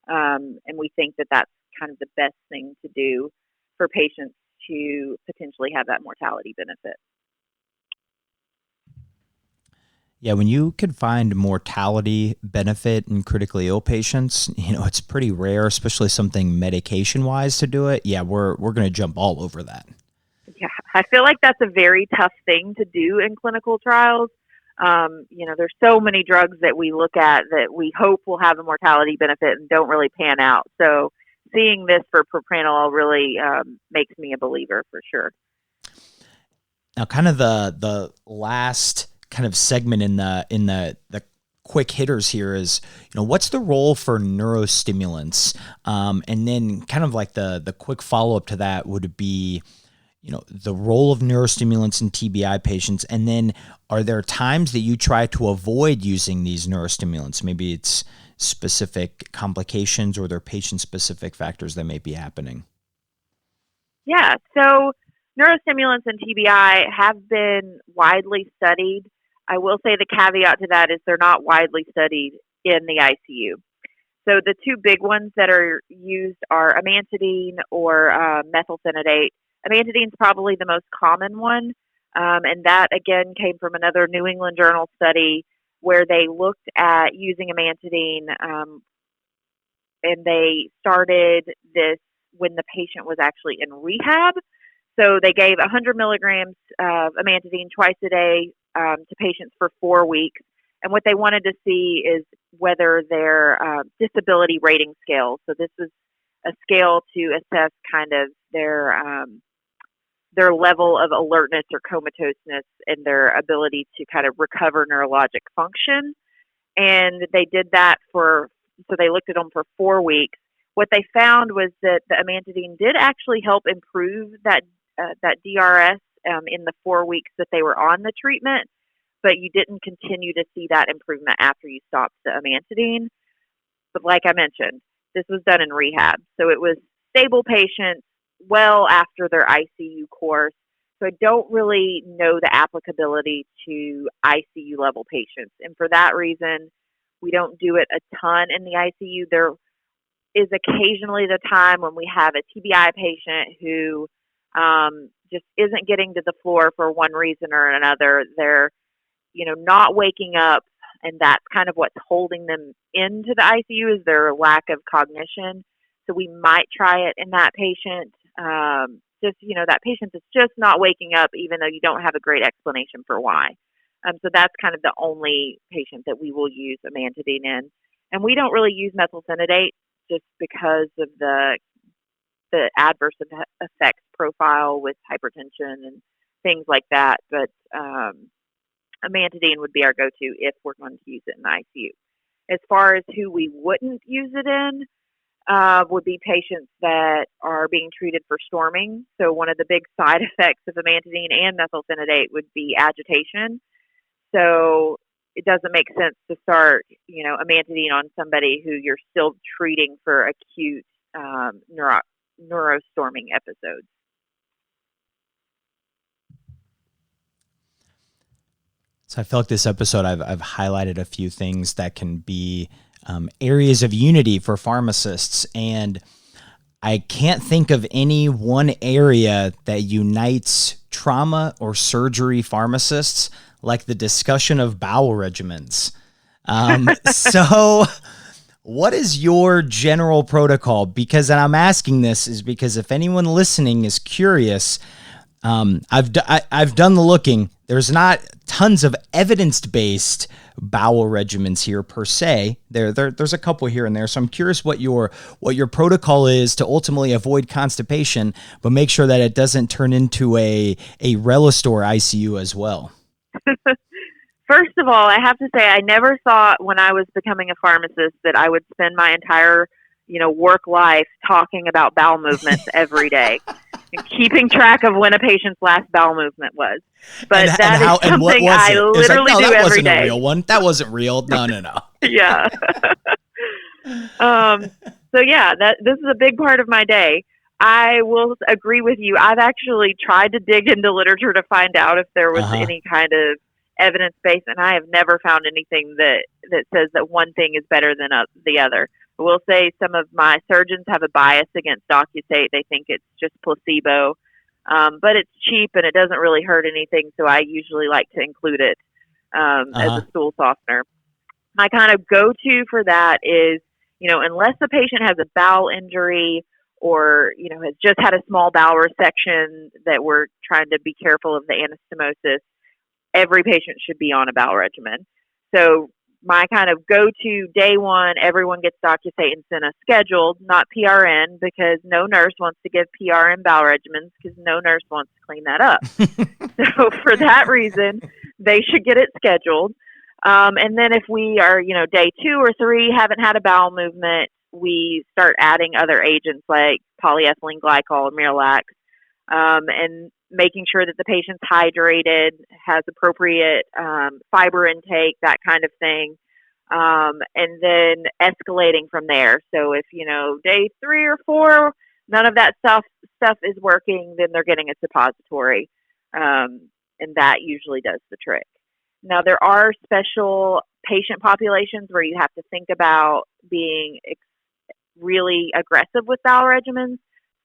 And we think that that's kind of the best thing to do for patients to potentially have that mortality benefit. Yeah, when you can find mortality benefit in critically ill patients, it's pretty rare, especially something medication-wise to do it. Yeah, we're going to jump all over that. Yeah, I feel like that's a very tough thing to do in clinical trials. There's so many drugs that we look at that we hope will have a mortality benefit and don't really pan out. So seeing this for propranolol really makes me a believer for sure. Now, kind of the last kind of segment in the quick hitters here is, what's the role for neurostimulants? And then kind of like the quick follow-up to that would be, the role of neurostimulants in TBI patients, and then are there times that you try to avoid using these neurostimulants? Maybe it's specific complications or there are patient-specific factors that may be happening. Yeah, so neurostimulants and TBI have been widely studied. I will say the caveat to that is they're not widely studied in the ICU. So the two big ones that are used are amantadine or methylphenidate. Amantadine is probably the most common one, and that, again, came from another New England Journal study where they looked at using amantadine, and they started this when the patient was actually in rehab. So they gave 100 milligrams of amantadine twice a day to patients for 4 weeks. And what they wanted to see is whether their disability rating scale. So this is a scale to assess kind of their level of alertness or comatoseness and their ability to kind of recover neurologic function. And they did that so they looked at them for 4 weeks. What they found was that the amantadine did actually help improve that DRS in the 4 weeks that they were on the treatment, but you didn't continue to see that improvement after you stopped the amantadine. But like I mentioned, this was done in rehab. So it was stable patients well after their ICU course. So I don't really know the applicability to ICU level patients. And for that reason, we don't do it a ton in the ICU. There is occasionally the time when we have a TBI patient who just isn't getting to the floor for one reason or another. They're not waking up, and that's kind of what's holding them into the ICU is their lack of cognition. So we might try it in that patient. That patient is just not waking up, even though you don't have a great explanation for why. So that's kind of the only patient that we will use amantadine in. And we don't really use methylphenidate just because of the adverse effects profile with hypertension and things like that. But amantadine would be our go-to if we're going to use it in the ICU. As far as who we wouldn't use it in, would be patients that are being treated for storming. So one of the big side effects of amantadine and methylphenidate would be agitation. So it doesn't make sense to start, amantadine on somebody who you're still treating for acute neurostorming episodes. So I feel like this episode I've highlighted a few things that can be areas of unity for pharmacists, and I can't think of any one area that unites trauma or surgery pharmacists like the discussion of bowel regimens. So what is your general protocol? Because, and I'm asking this is because if anyone listening is curious, I've done the looking. There's not tons of evidence-based bowel regimens here per se. There's a couple here and there. So I'm curious what your protocol is to ultimately avoid constipation, but make sure that it doesn't turn into a Relistor ICU as well. First of all, I have to say I never thought when I was becoming a pharmacist that I would spend my entire work life talking about bowel movements every day and keeping track of when a patient's last bowel movement was. But that is something I literally do every day. That wasn't a real one. That wasn't real. No. Yeah. So yeah, this is a big part of my day. I will agree with you. I've actually tried to dig into literature to find out if there was any kind of evidence base, and I have never found anything that says that one thing is better than the other. I will say some of my surgeons have a bias against Docusate. They think it's just placebo, but it's cheap and it doesn't really hurt anything, so I usually like to include it as a stool softener. My kind of go-to for that is, unless the patient has a bowel injury or, has just had a small bowel resection that we're trying to be careful of the anastomosis, every patient should be on a bowel regimen. So my kind of go-to day one, everyone gets Docusate and Senna scheduled, not PRN, because no nurse wants to give PRN bowel regimens because no nurse wants to clean that up. So for that reason, they should get it scheduled. And then if we are, day 2 or 3, haven't had a bowel movement, we start adding other agents like polyethylene glycol and Miralax. And making sure that the patient's hydrated, has appropriate fiber intake, that kind of thing. And then escalating from there. So if, day 3 or 4, none of that stuff is working, then they're getting a suppository. And that usually does the trick. Now, there are special patient populations where you have to think about being really aggressive with bowel regimens.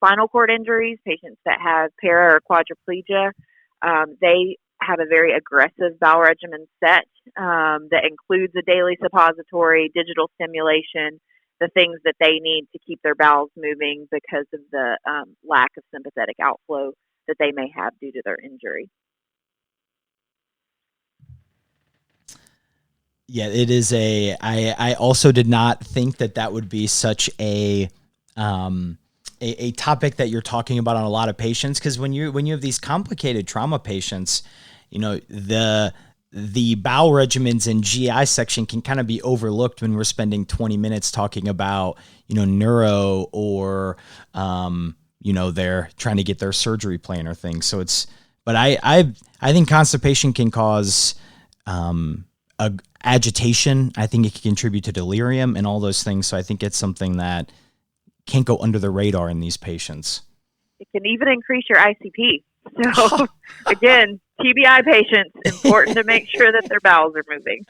Spinal cord injuries, patients that have para or quadriplegia, they have a very aggressive bowel regimen set that includes a daily suppository, digital stimulation, the things that they need to keep their bowels moving because of the lack of sympathetic outflow that they may have due to their injury. Yeah, it is I also did not think that would be such a topic that you're talking about on a lot of patients, because when you have these complicated trauma patients, the bowel regimens and GI section can kind of be overlooked when we're spending 20 minutes talking about, neuro or, they're trying to get their surgery plan or things. So but I think constipation can cause, agitation. I think it can contribute to delirium and all those things. So I think it's something that can't go under the radar in these patients. It can even increase your ICP. So again, TBI patients, important to make sure that their bowels are moving.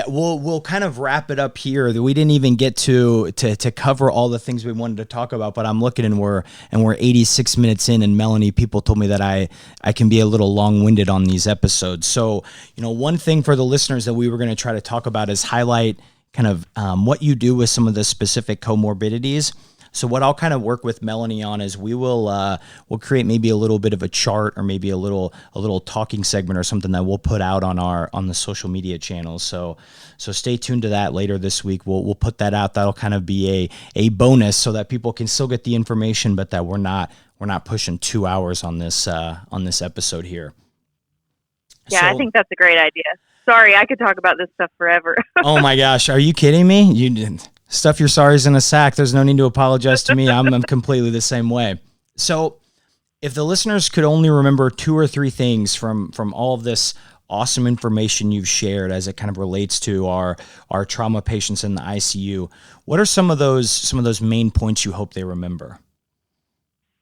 We'll kind of wrap it up here. We didn't even get to cover all the things we wanted to talk about, but I'm looking and we're 86 minutes in, and Melanie, people told me that I can be a little long-winded on these episodes. So, one thing for the listeners that we were going to try to talk about is highlight kind of what you do with some of the specific comorbidities. So what I'll kind of work with Melanie on is we'll create maybe a little bit of a chart or maybe a little talking segment or something that we'll put out on the social media channels. So stay tuned to that later this week. We'll put that out. That'll kind of be a bonus so that people can still get the information, but that we're not pushing 2 hours on this episode here. Yeah, so, I think that's a great idea. Sorry, I could talk about this stuff forever. Oh my gosh, are you kidding me? You didn't. Stuff your sorries in a sack. There's no need to apologize to me. I'm completely the same way. So if the listeners could only remember 2 or 3 things from all of this awesome information you've shared as it kind of relates to our trauma patients in the ICU, what are some of those main points you hope they remember?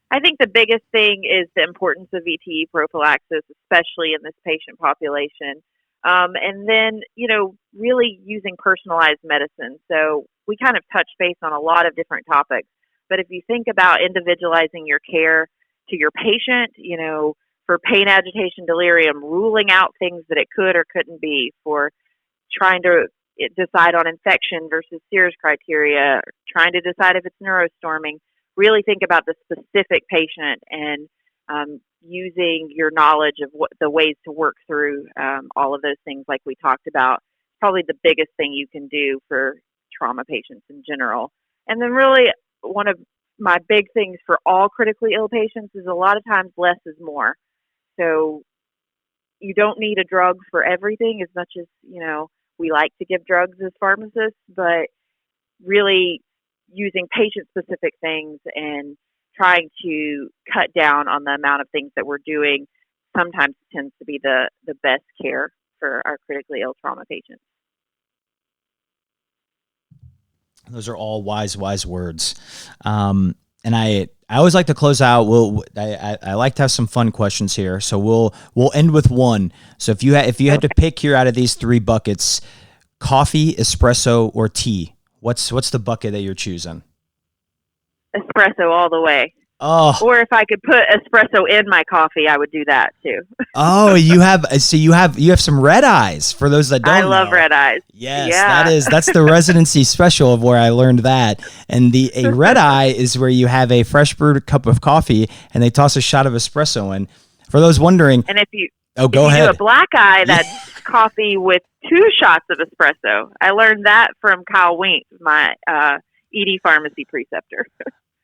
I think the biggest thing is the importance of VTE prophylaxis, especially in this patient population. And then, really using personalized medicine. So we kind of touch base on a lot of different topics, but if you think about individualizing your care to your patient, for pain, agitation, delirium, ruling out things that it could or couldn't be, for trying to decide on infection versus Sears criteria, trying to decide if it's neurostorming, really think about the specific patient and using your knowledge of what the ways to work through all of those things like we talked about. Probably the biggest thing you can do for trauma patients in general. And then really one of my big things for all critically ill patients is a lot of times less is more. So you don't need a drug for everything as much as, we like to give drugs as pharmacists, but really using patient-specific things and trying to cut down on the amount of things that we're doing sometimes tends to be the best care for our critically ill trauma patients. Those are all wise words. And I always like to close out. I like to have some fun questions here. So we'll end with one. So if you had to pick here out of these 3 buckets, coffee, espresso, or tea, what's the bucket that you're choosing? Espresso all the way. Oh. Or if I could put espresso in my coffee, I would do that too. Oh, you have some red eyes for those that don't know. I love red eyes. Yes, yeah. That's the residency special of where I learned that. And a red eye is where you have a fresh brewed cup of coffee and they toss a shot of espresso in. For those wondering. And if you do a black eye, that's coffee with 2 shots of espresso. I learned that from Kyle Wink, my ED pharmacy preceptor.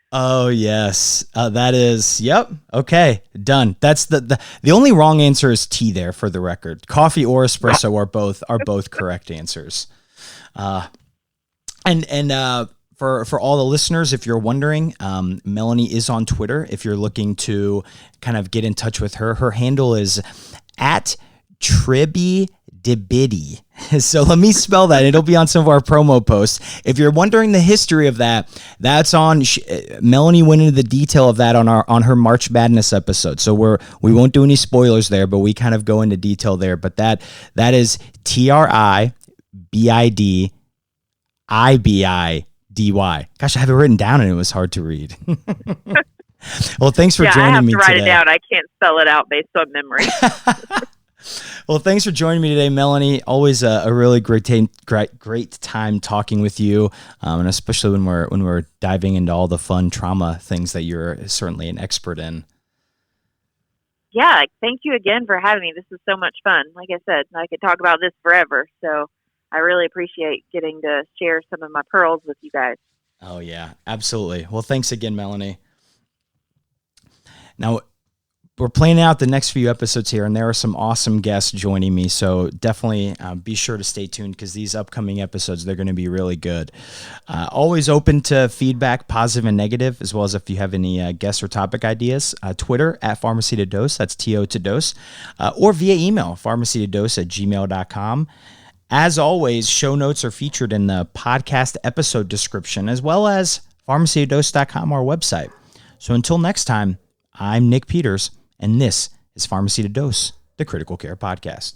Oh yes, that is. Yep. Okay, done. That's the only wrong answer is tea there for the record. Coffee or espresso are both correct answers. And For all the listeners, if you're wondering, Melanie is on Twitter. If you're looking to kind of get in touch with her, her handle is at TribbyDibidi. So let me spell that. It'll be on some of our promo posts. If you're wondering the history of that, that's on Melanie went into the detail of that on her March Madness episode. So we won't do any spoilers there, but we kind of go into detail there. But that is TribBidIBI. Gosh, I have it written down and it was hard to read. Well, thanks for joining me today. I have to write it down. I can't spell it out based on memory. Well, thanks for joining me today, Melanie. Always a really great time talking with you, and especially when we're diving into all the fun trauma things that you're certainly an expert in. Yeah, thank you again for having me. This is so much fun. Like I said, I could talk about this forever. So I really appreciate getting to share some of my pearls with you guys. Oh, yeah, absolutely. Well, thanks again, Melanie. Now, we're planning out the next few episodes here, and there are some awesome guests joining me, so definitely be sure to stay tuned because these upcoming episodes, they're going to be really good. Always open to feedback, positive and negative, as well as if you have any guest or topic ideas. Twitter at PharmacyToDose, that's TO2Dose, or via email, PharmacyToDose@gmail.com. As always, show notes are featured in the podcast episode description, as well as PharmacyToDose.com, our website. So until next time, I'm Nick Peters, and this is Pharmacy to Dose, the Critical Care Podcast.